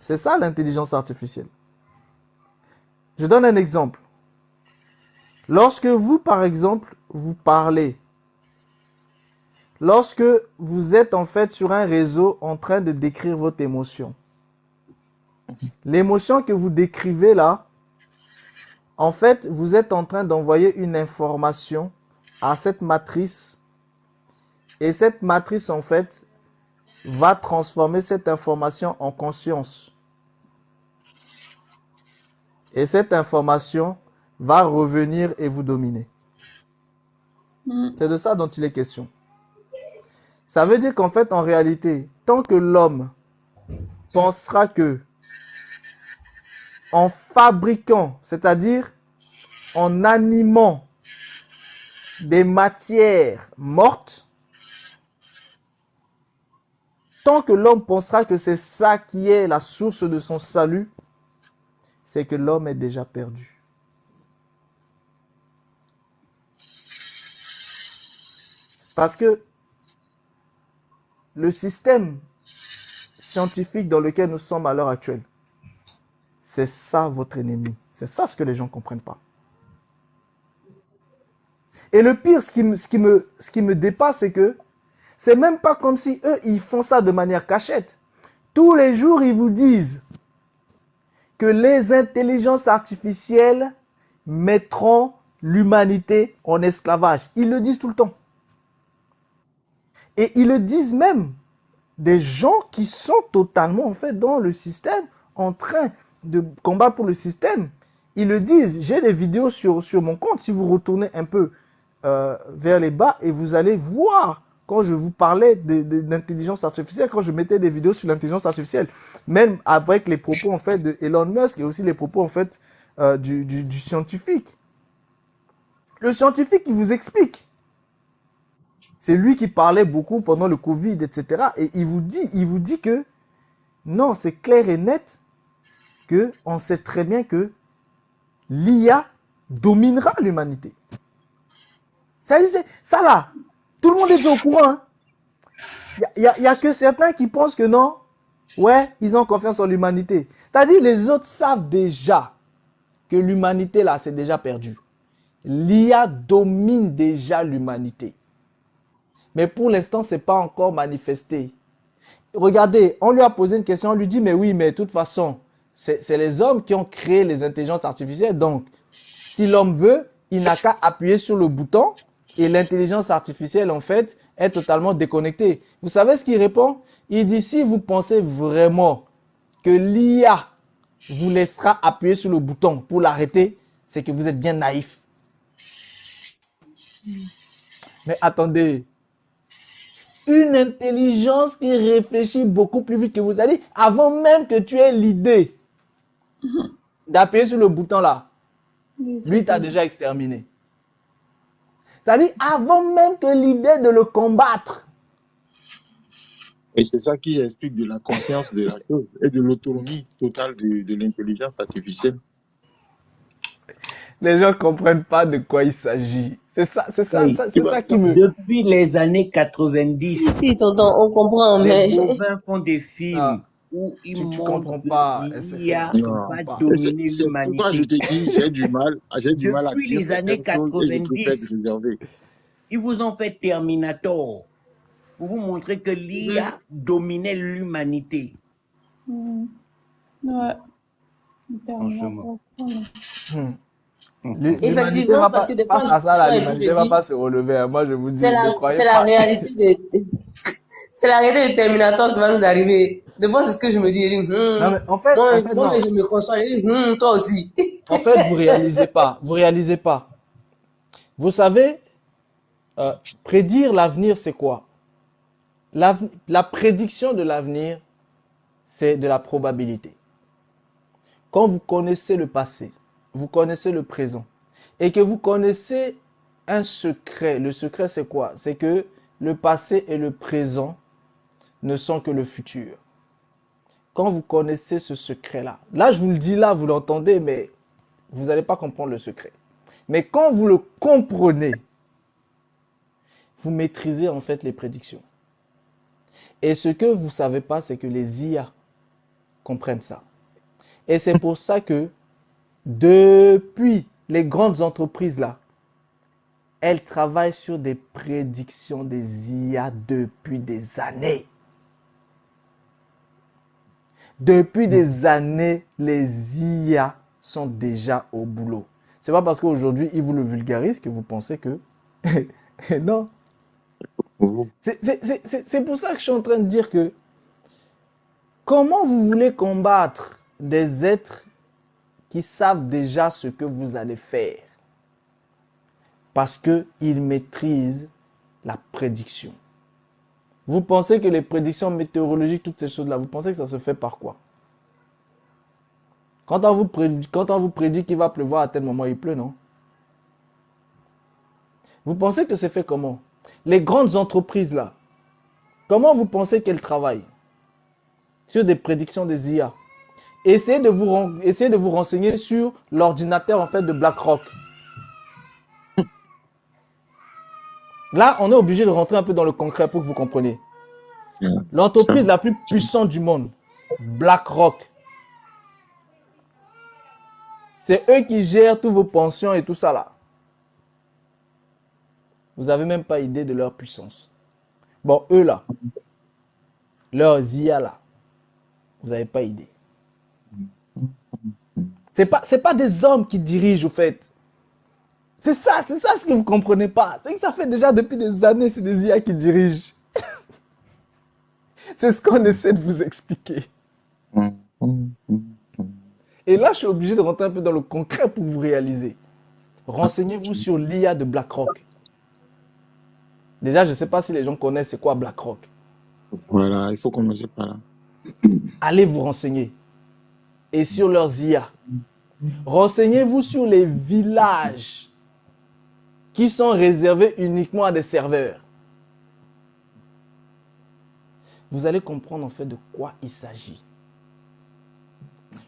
C'est ça l'intelligence artificielle. Je donne un exemple. Lorsque vous, par exemple, vous parlez, lorsque vous êtes en fait sur un réseau en train de décrire votre émotion, l'émotion que vous décrivez là, en fait, vous êtes en train d'envoyer une information à cette matrice et cette matrice, en fait, va transformer cette information en conscience. Et cette information va revenir et vous dominer. C'est de ça dont il est question. Ça veut dire qu'en fait, en réalité, tant que l'homme pensera que en fabriquant, c'est-à-dire en animant des matières mortes, tant que l'homme pensera que c'est ça qui est la source de son salut, c'est que l'homme est déjà perdu. Parce que le système scientifique dans lequel nous sommes à l'heure actuelle, c'est ça votre ennemi. C'est ça ce que les gens ne comprennent pas. Et le pire, ce qui me dépasse, c'est que c'est même pas comme si eux, ils font ça de manière cachette. Tous les jours, ils vous disent que les intelligences artificielles mettront l'humanité en esclavage. Ils le disent tout le temps. Et ils le disent même des gens qui sont totalement en fait dans le système, en train de combattre pour le système. Ils le disent. J'ai des vidéos sur mon compte. Si vous retournez un peu vers les bas et vous allez voir quand je vous parlais d'intelligence artificielle, quand je mettais des vidéos sur l'intelligence artificielle, même avec les propos en fait de Elon Musk et aussi les propos en fait du scientifique. Le scientifique qui vous explique. C'est lui qui parlait beaucoup pendant le Covid, etc. Et il vous dit que non, c'est clair et net que on sait très bien que l'IA dominera l'humanité. Ça là, tout le monde est déjà au courant. Il y a que certains qui pensent que non, ouais, ils ont confiance en l'humanité. C'est-à-dire les autres savent déjà que l'humanité là, c'est déjà perdu. L'IA domine déjà l'humanité. Mais pour l'instant, ce n'est pas encore manifesté. Regardez, on lui a posé une question, on lui dit, mais oui, mais de toute façon, c'est les hommes qui ont créé les intelligences artificielles. Donc, si l'homme veut, il n'a qu'à appuyer sur le bouton et l'intelligence artificielle, en fait, est totalement déconnectée. Vous savez ce qu'il répond? Il dit, si vous pensez vraiment que l'IA vous laissera appuyer sur le bouton pour l'arrêter, c'est que vous êtes bien naïf. Mais attendez, une intelligence qui réfléchit beaucoup plus vite que vous allez, avant même que tu aies l'idée d'appuyer sur le bouton là, lui t'a déjà exterminé. C'est-à-dire avant même que l'idée de le combattre. Et c'est ça qui explique de la conscience de la chose et de l'autonomie totale de l'intelligence artificielle. Les gens ne comprennent pas de quoi il s'agit. C'est ça qui me... Depuis les années 90, Si, tonton, on comprend, mais... les bovins font des films où ils tu montrent comprends pas, que l'IA va Et dominer c'est pourquoi je l'humanité. te dis, j'ai du mal à Depuis dire les années certaines choses et je préfère 90, réserver. ils vous ont fait Terminator pour vous montrer que l'IA dominait l'humanité. Ouais. Franchement. Effectivement, parce que des fois, face à ça, je l'humanité ne va pas se relever. Moi, je vous dis, c'est la réalité de... C'est la réalité de Terminator qui va nous arriver. Des fois, c'est ce que je me dis. Non, mais en fait, moi, je me console. Toi aussi. En fait, vous réalisez pas. Vous réalisez pas. Vous savez, prédire l'avenir, c'est quoi? La prédiction de l'avenir, c'est de la probabilité. Quand vous connaissez le passé, vous connaissez le présent, et que vous connaissez un secret, le secret c'est quoi? C'est que le passé et le présent ne sont que le futur. Quand vous connaissez ce secret-là, là je vous le dis là, vous l'entendez, mais vous n'allez pas comprendre le secret. Mais quand vous le comprenez, vous maîtrisez en fait les prédictions. Et ce que vous ne savez pas, c'est que les IA comprennent ça. Et c'est pour ça que depuis les grandes entreprises là, elles travaillent sur des prédictions des IA depuis des années. Depuis des années, les IA sont déjà au boulot. C'est pas parce qu'aujourd'hui ils vous le vulgarisent que vous pensez que... non. C'est pour ça que je suis en train de dire que comment vous voulez combattre des êtres qui savent déjà ce que vous allez faire? Parce qu'ils maîtrisent la prédiction. Vous pensez que les prédictions météorologiques, toutes ces choses-là, vous pensez que ça se fait par quoi? Quand on vous prédit qu'il va pleuvoir à tel moment, il pleut, non? Vous pensez que c'est fait comment? Les grandes entreprises là, comment vous pensez qu'elles travaillent? Sur des prédictions des IA. Essayez de vous renseigner sur l'ordinateur en fait de BlackRock. Là, on est obligé de rentrer un peu dans le concret pour que vous compreniez. L'entreprise la plus puissante du monde, BlackRock. C'est eux qui gèrent tous vos pensions et tout ça là. Vous n'avez même pas idée de leur puissance. Bon, eux là, leurs IA là, vous n'avez pas idée. C'est pas des hommes qui dirigent au fait. C'est ça ce que vous comprenez pas. C'est que ça fait déjà depuis des années, c'est des IA qui dirigent. C'est ce qu'on essaie de vous expliquer. Et là, je suis obligé de rentrer un peu dans le concret pour vous réaliser. Renseignez-vous sur l'IA de BlackRock. Déjà, je ne sais pas si les gens connaissent c'est quoi BlackRock. Voilà, il faut commencer par là. Allez vous renseigner. Et sur leurs IA. Renseignez-vous sur les villages qui sont réservés uniquement à des serveurs. vous allez comprendre en fait de quoi il s'agit.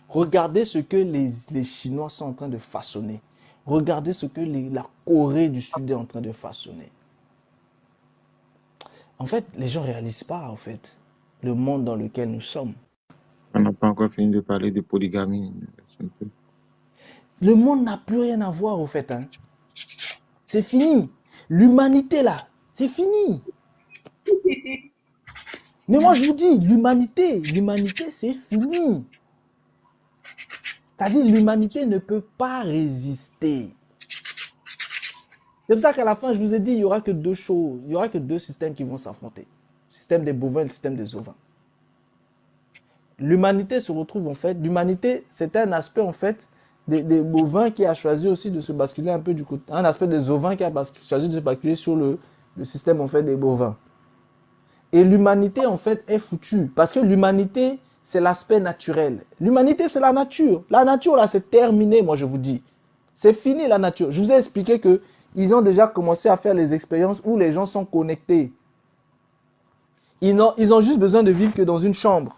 Regardez ce que les Chinois sont en train de façonner. Regardez ce que la Corée du Sud est en train de façonner. En fait, les gens ne réalisent pas en fait le monde dans lequel nous sommes. On n'a pas encore fini de parler de polygamie. Le monde n'a plus rien à voir au fait. Hein. C'est fini. L'humanité là, c'est fini. Mais moi je vous dis, l'humanité, c'est fini. C'est-à-dire l'humanité ne peut pas résister. C'est pour ça qu'à la fin, je vous ai dit, il n'y aura que deux choses. Il n'y aura que deux systèmes qui vont s'affronter. Le système des bovins et le système des ovins. L'humanité se retrouve en fait, l'humanité, c'est un aspect en fait des bovins qui a choisi aussi de se basculer un peu du côté, un aspect des ovins qui a choisi de se basculer sur le système en fait des bovins. Et l'humanité en fait est foutue parce que l'humanité, c'est l'aspect naturel. L'humanité, c'est la nature. La nature là, c'est terminé, moi je vous dis. C'est fini la nature. Je vous ai expliqué que ils ont déjà commencé à faire les expériences où les gens sont connectés. Ils ont juste besoin de vivre que dans une chambre.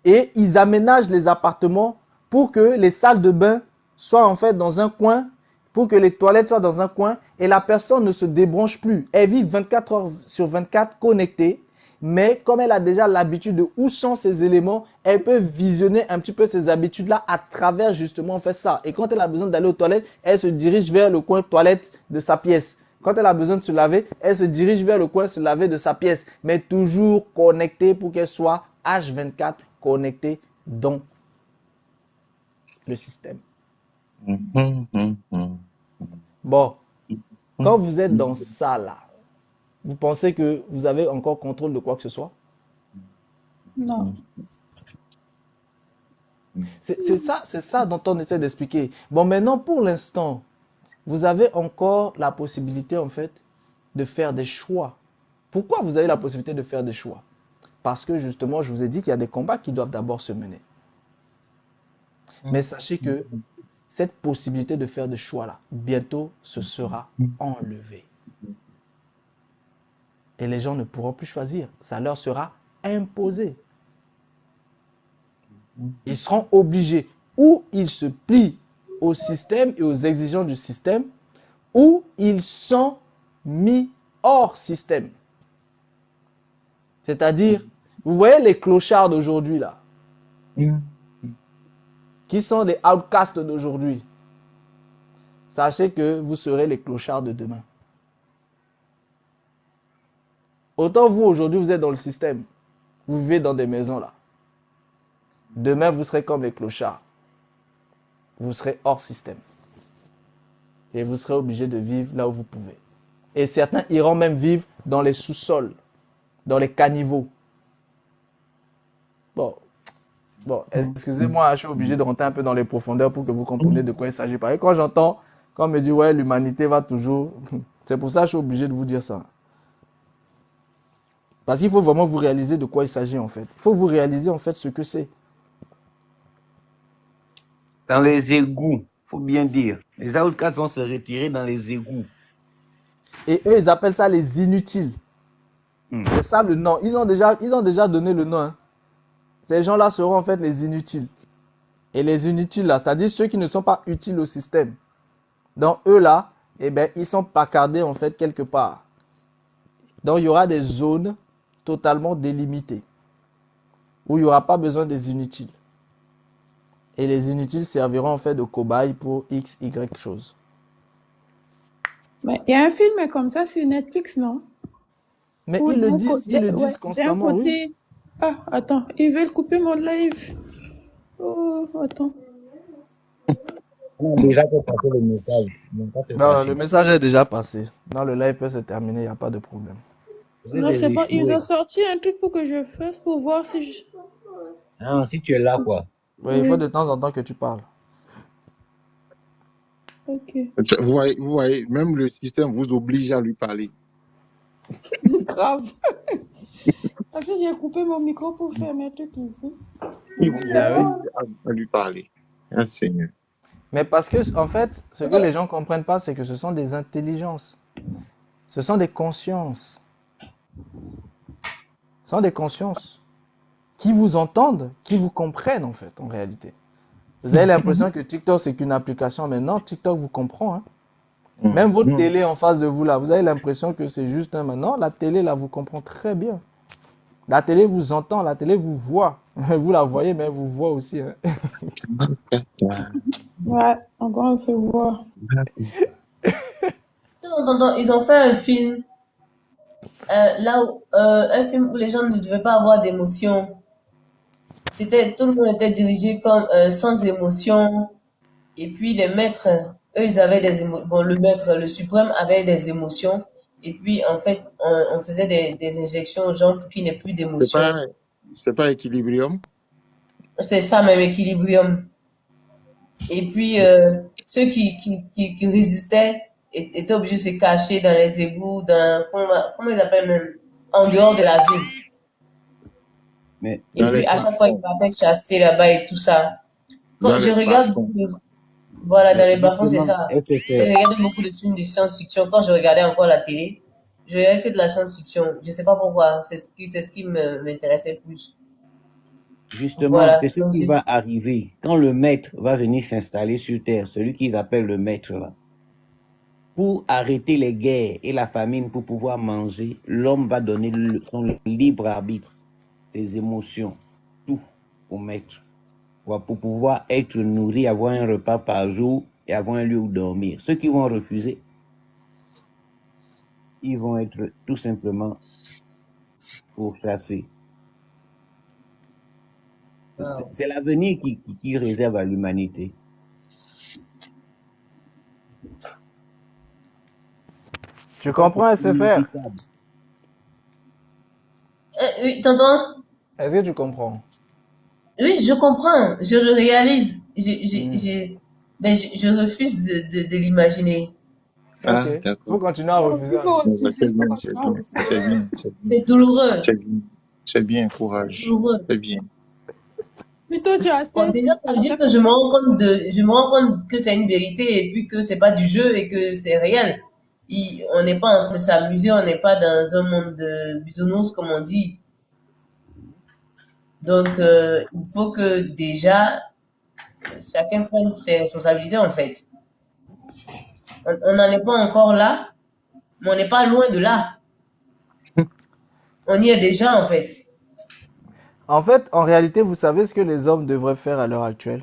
Et ils aménagent les appartements pour que les salles de bain soient en fait dans un coin, pour que les toilettes soient dans un coin et la personne ne se débranche plus. Elle vit 24 heures sur 24 connectée, mais comme elle a déjà l'habitude de où sont ces éléments, elle peut visionner un petit peu ces habitudes-là à travers justement en fait ça. Et quand elle a besoin d'aller aux toilettes, elle se dirige vers le coin toilette de sa pièce. Quand elle a besoin de se laver, elle se dirige vers le coin se laver de sa pièce, mais toujours connectée pour qu'elle soit H24 connectée dans le système. Bon, quand vous êtes dans ça là, vous pensez que vous avez encore contrôle de quoi que ce soit? Non. C'est ça dont on essaie d'expliquer. Bon, maintenant, pour l'instant, vous avez encore la possibilité, en fait, de faire des choix. Pourquoi vous avez la possibilité de faire des choix? Parce que, justement, je vous ai dit qu'il y a des combats qui doivent d'abord se mener. Mais sachez que cette possibilité de faire des choix-là, bientôt, ce sera enlevé. Et les gens ne pourront plus choisir. Ça leur sera imposé. Ils seront obligés. Ou ils se plient au système et aux exigences du système, ou ils sont mis hors système. C'est-à-dire, vous voyez les clochards d'aujourd'hui là, qui sont les outcasts d'aujourd'hui. Sachez que vous serez les clochards de demain. Autant vous, aujourd'hui, vous êtes dans le système. Vous vivez dans des maisons là. Demain, vous serez comme les clochards. Vous serez hors système. Et vous serez obligé de vivre là où vous pouvez. Et certains iront même vivre dans les sous-sols, dans les caniveaux. Bon, excusez-moi, je suis obligé de rentrer un peu dans les profondeurs pour que vous compreniez de quoi il s'agit. Et quand j'entends, quand on me dit, ouais, l'humanité va toujours... C'est pour ça que je suis obligé de vous dire ça. Parce qu'il faut vraiment vous réaliser de quoi il s'agit en fait. Il faut vous réaliser en fait ce que c'est. Dans les égouts, faut bien dire. Les outcasts vont se retirer dans les égouts. Et eux, ils appellent ça les inutiles. C'est ça le nom. Ils ont déjà donné le nom. Hein. Ces gens-là seront en fait les inutiles. Et les inutiles là, c'est-à-dire ceux qui ne sont pas utiles au système. Donc eux là, eh ben, ils sont placardés en fait quelque part. Donc il y aura des zones totalement délimitées où il n'y aura pas besoin des inutiles. Et les inutiles serviront en fait de cobayes pour X, Y choses. Mais il y a un film comme ça sur Netflix, non? Mais Ou ils le d'un disent, côté- ils le ouais, disent d'un constamment, oui. côté- Ah, attends, ils veulent couper mon live. Oh, attends. On a déjà fait passer le message. Donc, ça fait Non, passer. le message est déjà passé. Non, le live peut se terminer, il n'y a pas de problème. Vous êtes Non, c'est des bon, ils échoués. ont sorti un truc pour que je fasse pour voir si je... Ah, si tu es là, quoi. Oui, il faut de temps en temps que tu parles. Ok. Vous voyez, même le système vous oblige à lui parler. Grave. Parce que j'ai coupé mon micro pour faire mes trucs ici. Il vous Ah oui. oblige à lui parler. Ah, Seigneur. Mais parce que, en fait, ce que les gens ne comprennent pas, c'est que ce sont des intelligences. Ce sont des consciences. Ce sont des consciences qui vous entendent, qui vous comprennent en fait, en réalité. Vous avez l'impression que TikTok c'est qu'une application, mais non, TikTok vous comprend. Hein. Même votre télé en face de vous là, vous avez l'impression que c'est juste un maintenant. La télé là vous comprend très bien. La télé vous entend, la télé vous voit. Vous la voyez, mais elle vous voit aussi. Hein. Ouais, encore on se voit. Ils ont fait un film, un film où les gens ne devaient pas avoir d'émotion. Tout le monde était dirigé comme sans émotion. Et puis les maîtres, eux, ils avaient des émotions. Bon, le maître, le suprême avait des émotions. Et puis, en fait, on faisait des injections aux gens pour qu'ils n'aient plus d'émotions. C'est pas Equilibrium? C'est ça, même Équilibrium. Et puis, ceux qui résistaient étaient obligés de se cacher dans les égouts, comment ils appellent même, en dehors de la ville. Mais Et puis, à chaque fois, ils partaient chasser là-bas et tout ça. Quand je regarde voilà, dans les bas-fonds, c'est ça. Je regardais beaucoup de films de science-fiction. Quand je regardais encore la télé, je regardais que de la science-fiction. Je sais pas pourquoi. C'est ce qui m'intéressait plus. justement, Voilà. c'est ce qui va arriver quand le maître va venir s'installer sur Terre, celui qu'ils appellent le maître là. Pour arrêter les guerres et la famine, pour pouvoir manger, l'homme va donner son libre arbitre, ses émotions, tout au maître. Pour pouvoir être nourri, avoir un repas par jour et avoir un lieu où dormir. Ceux qui vont refuser, ils vont être tout simplement pourchassés. C'est l'avenir qui réserve à l'humanité. Tu comprends, SFR? Oui, tonton? Est-ce que tu comprends? Oui, je comprends. Je le réalise. Je refuse de l'imaginer. Ah, Ok. d'accord. Faut continuer à refuser. C'est douloureux. C'est bien, courage. C'est bien. Plutôt, tu as Bon, déjà, ça veut dire que je me rends compte que c'est une vérité et puis que c'est pas du jeu et que c'est réel. On n'est pas en train de s'amuser, on n'est pas dans un monde de bisounours, comme on dit. Donc, il faut que déjà, chacun prenne ses responsabilités, en fait. On n'en est pas encore là, mais on n'est pas loin de là. On y est déjà, en fait. En fait, en réalité, vous savez ce que les hommes devraient faire à l'heure actuelle?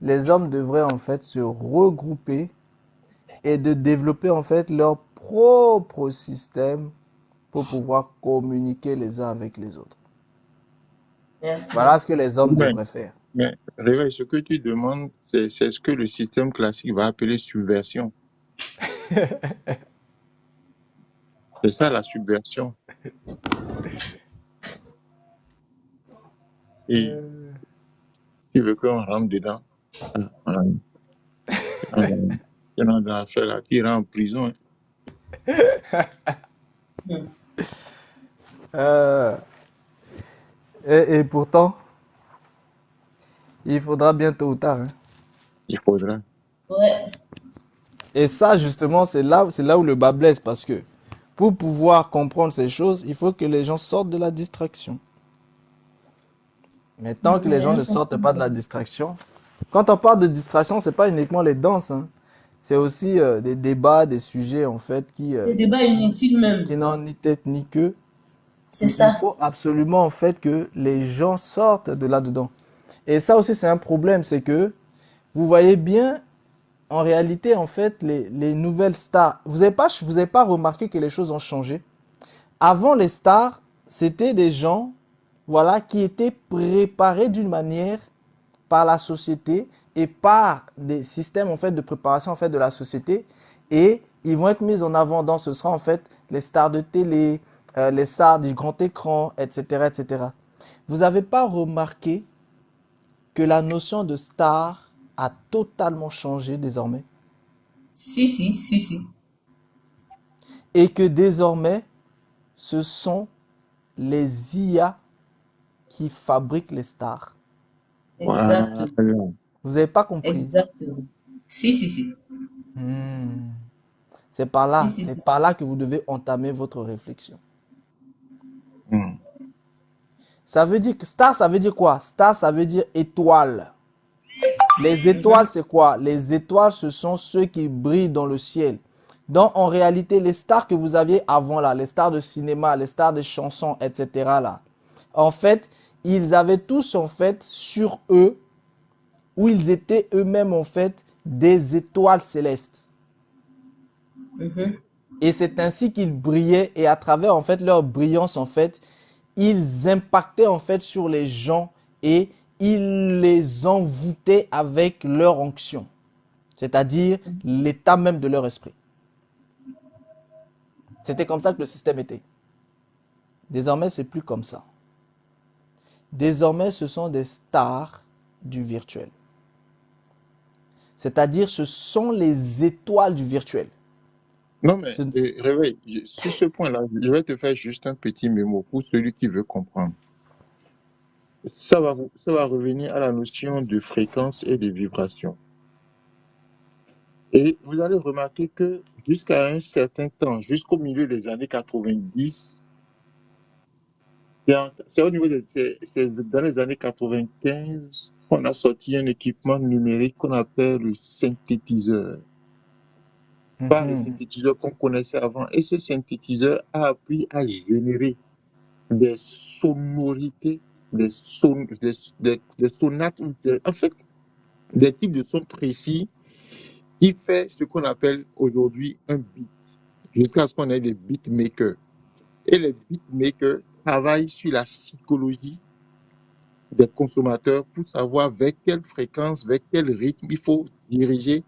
Les hommes devraient en fait se regrouper et de développer en fait leur propre système pour pouvoir communiquer les uns avec les autres. Merci. Voilà ce que les hommes devraient faire. Mais Réveil, ce que tu demandes, c'est ce que le système classique va appeler subversion. C'est ça la subversion. Et tu veux qu'on rentre dedans? C'est dans l'affaire là, qui rentre en prison. Et pourtant, il faudra bien tôt ou tard. Hein. Il faudra. Ouais. Et ça, justement, c'est là où le bas blesse parce que pour pouvoir comprendre ces choses, il faut que les gens sortent de la distraction. Mais tant que les gens ne sortent pas de la distraction, quand on parle de distraction, c'est pas uniquement les danses, hein. C'est aussi des débats, des sujets en fait des débats inutiles même. Qui n'ont ni tête ni queue. C'est ça. Il faut absolument en fait que les gens sortent de là-dedans. Et ça aussi c'est un problème, c'est que vous voyez bien en réalité en fait les nouvelles stars. Vous avez pas remarqué que les choses ont changé? Avant les stars, c'était des gens voilà qui étaient préparés d'une manière par la société et par des systèmes en fait de préparation en fait de la société et ils vont être mis en avant dans ce sera en fait les stars de télé, les stars du grand écran, etc., etc. Vous n'avez pas remarqué que la notion de star a totalement changé désormais? Si. Et que désormais, ce sont les IA qui fabriquent les stars. Exactement. Voilà. Vous n'avez pas compris? Exactement. Si. C'est par là, Si. c'est par là que vous devez entamer votre réflexion. Ça veut dire que star, ça veut dire quoi? Star, ça veut dire étoile. Les étoiles, c'est quoi? Les étoiles, ce sont ceux qui brillent dans le ciel. Donc, en réalité, les stars que vous aviez avant là, les stars de cinéma, les stars de chansons, etc. là, en fait, ils avaient tous en fait sur eux, où ils étaient eux-mêmes en fait des étoiles célestes. Et c'est ainsi qu'ils brillaient et à travers en fait leur brillance en fait, ils impactaient en fait sur les gens et ils les envoûtaient avec leur onction, c'est-à-dire l'état même de leur esprit. C'était comme ça que le système était. Désormais, c'est plus comme ça. Désormais, ce sont des stars du virtuel. C'est-à-dire, ce sont les étoiles du virtuel. Non, mais Ce- Réveil, sur ce point-là, je vais te faire juste un petit mémo pour celui qui veut comprendre. Ça va revenir à la notion de fréquence et de vibration. Et vous allez remarquer que jusqu'à un certain temps, jusqu'au milieu des années 90, c'est au niveau c'est dans les années 95 qu'on a sorti un équipement numérique qu'on appelle le synthétiseur. Pas le synthétiseur qu'on connaissait avant. Et ce synthétiseur a appris à générer des sonorités, des sonates, en fait, des types de sons précis qui fait ce qu'on appelle aujourd'hui un beat, jusqu'à ce qu'on ait des beatmakers. Et les beatmakers travaillent sur la psychologie des consommateurs pour savoir vers quelle fréquence, vers quel rythme il faut diriger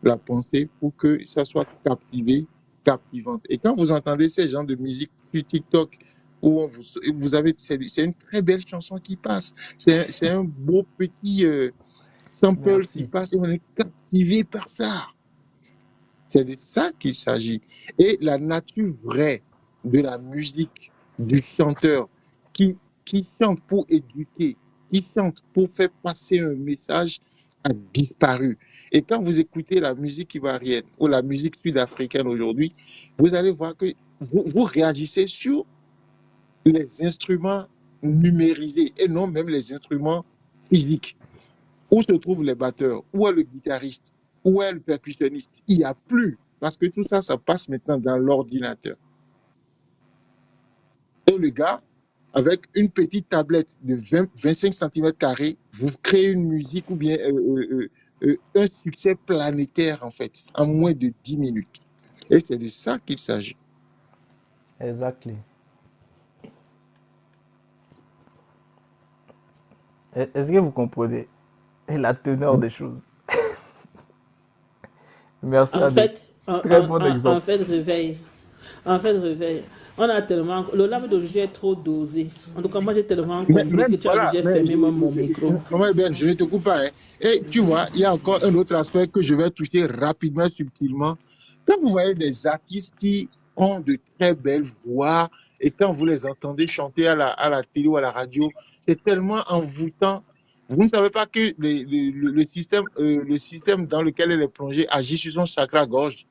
la pensée pour que ça soit captivante. Et quand vous entendez ces genres de musique sur TikTok, où vous avez, c'est une très belle chanson qui passe, c'est un beau petit sample qui Merci. passe et on est captivé par ça. C'est de ça qu'il s'agit. Et la nature vraie de la musique, du chanteur qui chante pour éduquer, qui chante pour faire passer un message, a disparu. Et quand vous écoutez la musique ivoirienne ou la musique sud-africaine aujourd'hui, vous allez voir que vous réagissez sur les instruments numérisés et non même les instruments physiques. Où se trouvent les batteurs? Où est le guitariste? Où est le percussionniste? Il n'y a plus, parce que tout ça, ça passe maintenant dans l'ordinateur. Et le gars, avec une petite tablette de 25 cm², vous créez une musique ou bien un succès planétaire, en fait, en moins de 10 minutes. Et c'est de ça qu'il s'agit. Exactly. Est-ce que vous comprenez la teneur des choses? Merci En Adé. fait, en, Très en, bon en, en exemple. fait, réveil. En fait, réveil. On a tellement. Le lame d'aujourd'hui est trop dosé. En tout cas, moi, j'ai tellement Mais compris que même, tu as voilà, obligé de mais fermer même mon micro. maman Ben, je ne te coupe pas. Hein. Et tu vois, il y a encore un autre aspect que je vais toucher rapidement, subtilement. Quand vous voyez des artistes qui ont de très belles voix et quand vous les entendez chanter à la télé ou à la radio, c'est tellement envoûtant. Vous ne savez pas que le système dans lequel elle est plongée agit sur son chakra-gorge.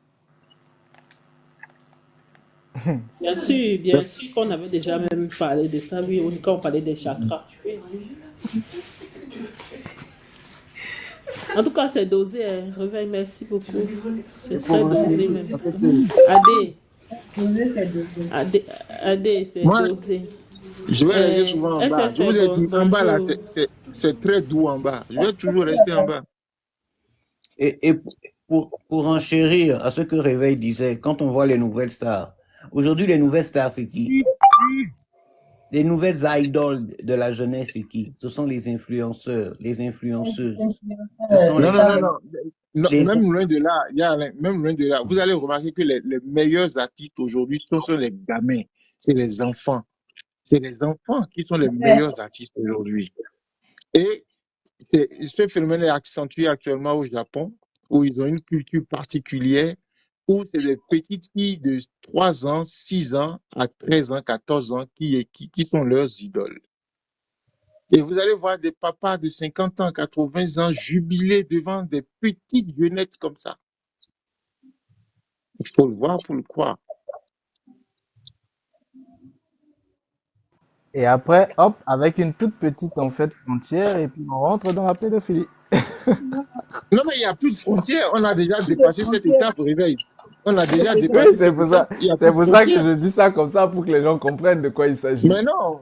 Bien sûr qu'on avait déjà même parlé de ça, oui, quand on parlait des chakras. En tout cas, c'est dosé. Hein. Réveil, merci beaucoup. C'est très dosé même. Adé, Adé, c'est Moi, dosé. je vais rester souvent en bas. Je vous SFR, ai dit, en bas, là, bonjour. c'est très doux en bas. Je vais toujours rester en bas. Et pour enchérir à ce que Réveil disait, quand on voit les nouvelles stars, aujourd'hui, les nouvelles stars, c'est qui? Les nouvelles idoles de la jeunesse, c'est qui? Ce sont les influenceurs, les influenceuses. Ce sont Non, les, non, non, non. Non, les même loin de là, même loin de là, vous allez remarquer que les meilleurs artistes aujourd'hui, ce sont les gamins, c'est les enfants. C'est les enfants qui sont les meilleurs artistes aujourd'hui. Et ce phénomène est accentué actuellement au Japon, où ils ont une culture particulière, où c'est des petites filles de 3 ans, 6 ans à 13 ans, 14 ans qui sont leurs idoles. Et vous allez voir des papas de 50 ans, 80 ans jubiler devant des petites jeunettes comme ça. Il faut le voir pour le croire. Et après, hop, avec une toute petite en fait frontière, et puis on rentre dans la pédophilie. Non, mais il n'y a plus de frontières. On a déjà Plus de dépassé cette frontières. étape, réveil. On a déjà Oui, dépassé cette étape. Il n'y a plus c'est de pour ça que frontières. je dis ça comme ça pour que les gens comprennent de quoi il s'agit. Mais non,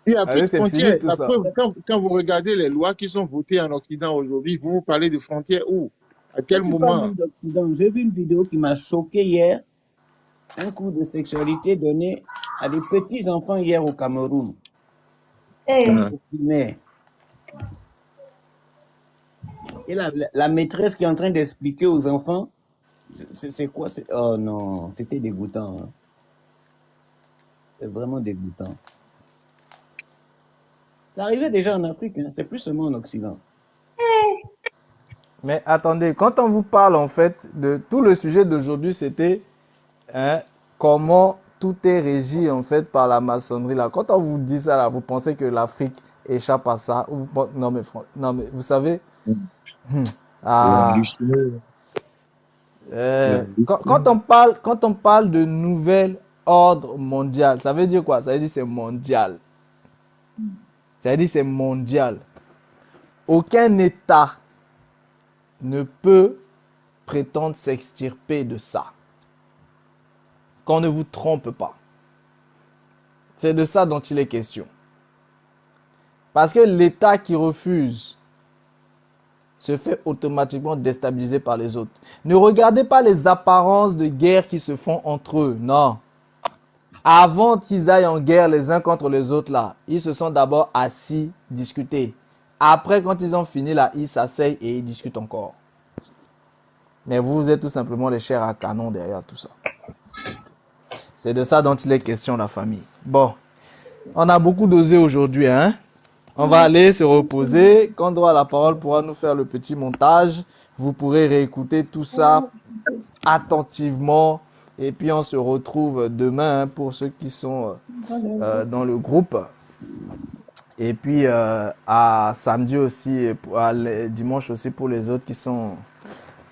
il n'y a plus Allez, de c'est fini frontières. tout La ça. preuve, quand vous regardez les lois qui sont votées en Occident aujourd'hui, vous vous parlez de frontières où? À Quand quel tu parles moment? même d'Occident, j'ai vu une vidéo qui m'a choqué hier. Un cours de sexualité donné à des petits enfants hier au Cameroun, Eh, Hein. au primaire. Et la maîtresse qui est en train d'expliquer aux enfants, c'est quoi? Oh non, c'était dégoûtant, hein. C'est vraiment dégoûtant. Ça arrivait déjà en Afrique, hein. C'est plus seulement en Occident. Mais attendez, quand on vous parle en fait de tout le sujet d'aujourd'hui, c'était hein, comment tout est régi en fait par la maçonnerie là. Quand on vous dit ça là, vous pensez que l'Afrique échappe à ça ou non mais non mais vous savez Il a ah halluciné. Il a quand halluciné. quand on parle de nouvel ordre mondial, ça veut dire quoi? Ça veut dire c'est mondial. Ça veut dire c'est mondial. Aucun État ne peut prétendre s'extirper de ça. Qu'on ne vous trompe pas. C'est de ça dont il est question. Parce que l'État qui refuse se fait automatiquement déstabiliser par les autres. Ne regardez pas les apparences de guerre qui se font entre eux. Non. Avant qu'ils aillent en guerre les uns contre les autres, là, ils se sont d'abord assis, discutés. Après, quand ils ont fini, là, ils s'asseyent et ils discutent encore. Mais vous êtes tout simplement les chairs à canon derrière tout ça. C'est de ça dont il est question, la famille. Bon, on a beaucoup dosé aujourd'hui, hein. On va aller se reposer. Quand on aura la parole pourra nous faire le petit montage. Vous pourrez réécouter tout ça attentivement. Et puis on se retrouve demain hein, pour ceux qui sont dans le groupe. Et puis à samedi aussi, et dimanche aussi pour les autres qui sont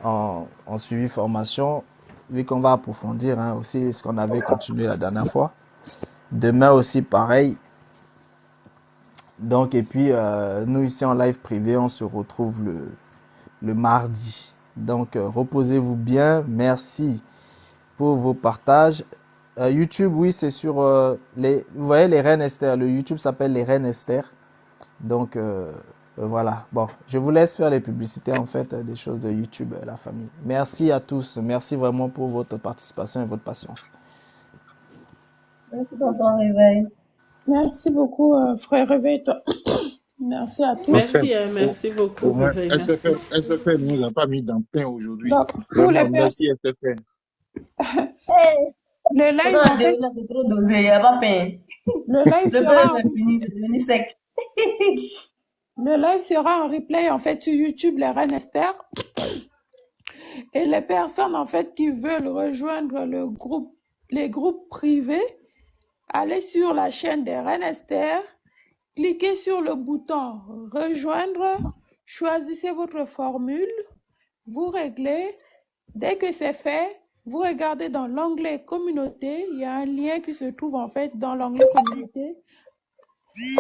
en suivi formation. Vu qu'on va approfondir hein, aussi ce qu'on avait continué la dernière fois. Demain aussi pareil. Donc, et puis, nous ici en live privé, on se retrouve le mardi. Donc, reposez-vous bien. Merci pour vos partages. YouTube, oui, c'est sur vous voyez les Reines Esther. Le YouTube s'appelle les Reines Esther. Donc, voilà. Bon, je vous laisse faire les publicités, en fait, des choses de YouTube, la famille. Merci à tous. Merci vraiment pour votre participation et votre patience. merci pour ton réveil. Merci beaucoup, frère Réveille-toi. Merci à tous. Enfin, Merci beaucoup, au moins, Réveil, merci. SFR ne nous a pas mis dans le pain aujourd'hui. Donc, pour les Vraiment, merci SFR. Eh, le quand live, on a en fait, déjà c'est trop dosé, il n'y a pas pain. le live Le pain sera, est fini, c'est devenu sec. le live sera en replay, en fait, sur YouTube, les Reines Esther. Et les personnes, en fait, qui veulent rejoindre le groupe, les groupes privés, allez sur la chaîne des Reines Esther, cliquez sur le bouton rejoindre, choisissez votre formule, vous réglez. Dès que c'est fait, vous regardez dans l'onglet communauté, il y a un lien qui se trouve en fait dans l'onglet communauté.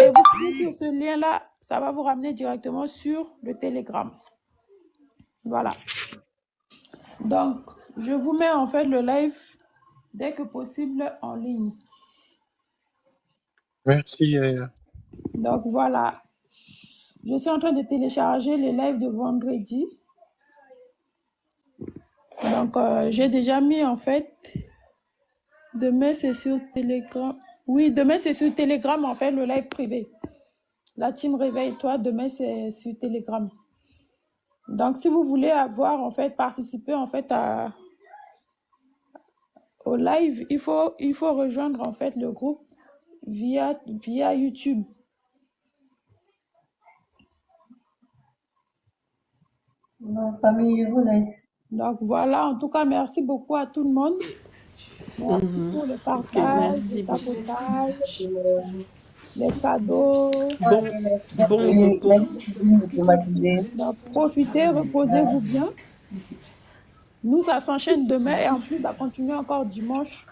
Et vous cliquez sur ce lien-là, ça va vous ramener directement sur le Telegram. Voilà. Donc, je vous mets en fait le live dès que possible en ligne. Merci. Donc, voilà. Je suis en train de télécharger les lives de vendredi. Donc, j'ai déjà mis en fait. Demain, c'est sur Telegram. Oui, demain, c'est sur Telegram, en fait, le live privé. La team Réveille-toi, demain, c'est sur Telegram. Donc, si vous voulez avoir, en fait, participer, en fait, au live, il faut rejoindre, en fait, le groupe via YouTube. Ma famille, je vous laisse. Donc, voilà. En tout cas, merci beaucoup à tout le monde. Merci pour le partage, le tapotage, les cadeaux. Bon repos. Automatisé. Donc, profitez, reposez-vous bien. Nous, ça s'enchaîne demain et en plus, ça continue encore dimanche.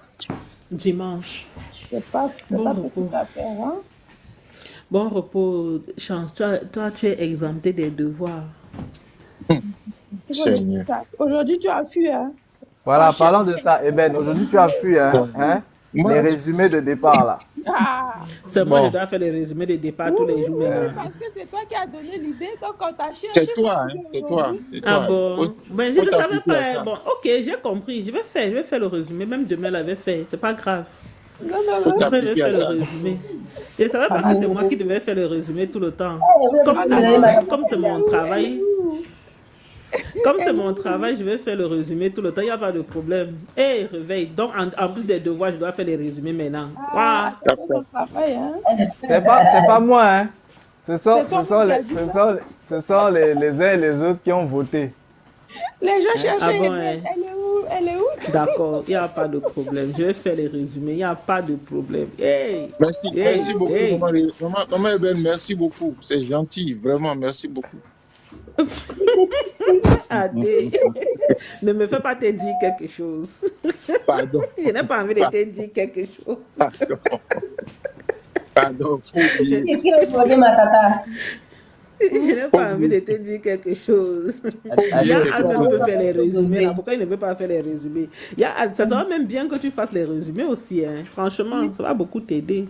Dimanche. C'est pas Bon petite repos. affaire, hein. Bon repos, Chance. Toi, tu es exempté des devoirs. Il faut le Seigneur. dire. Aujourd'hui, tu as fui, hein. Voilà, En chef. parlant de ça, Eben, aujourd'hui tu as vu hein, Moi, les résumés de départ là. Ah. C'est moi, je Bon, dois faire les résumés de départ tous les jours Oui, maintenant. parce que c'est toi qui as donné l'idée. Donc, quand tu as cherché c'est toi, hein, fatigué c'est toi, aujourd'hui. c'est Ah toi. bon? Ben, je Faut ne savais t'appliquer à pas. ça. Bon, ok, j'ai compris. Je vais faire le résumé. Même demain, elle avait fait. C'est pas grave. Non, non, Faut non. Après, je vais t'appliquer à faire le ça. résumé. Je ne savais pas que c'est moi qui devais faire le résumé tout le temps. Vous avez Comme pu c'est me donner ma mon, tata comme c'est comme ça. mon travail, comme c'est mon travail, je vais faire le résumé tout le temps. Il n'y a pas de problème. Et réveil. Donc, en plus des devoirs, je dois faire les résumés maintenant. Ah, Waouh! c'est son travail, hein. c'est pas moi, hein. Ce sont, C'est toi-même qui as dit ça. ce sont les uns et les autres qui ont voté. Les gens Ah cherchaient bon, Eben. hein? Elle est où? Elle est où? D'accord, il n'y a pas de problème. Je vais faire les résumés. Il n'y a pas de problème. Hey! Merci, Hey! merci beaucoup, Hey! maman Eben, merci beaucoup. C'est gentil, vraiment, merci beaucoup. Adé, ne me fais pas te dire quelque chose. Pardon, Je n'ai pas envie de te dire quelque chose. pardon, pardon, faut oublier. Et qui a demandé ma tata? Je n'ai pas envie de te dire quelque chose. Il y a C'est Anne toi. qui peut faire les Faut résumés. doser. Là. Pourquoi il ne veut pas faire les résumés? Il y a Anne, ça sera même bien que tu fasses les résumés aussi. Hein. Franchement, ça va beaucoup t'aider.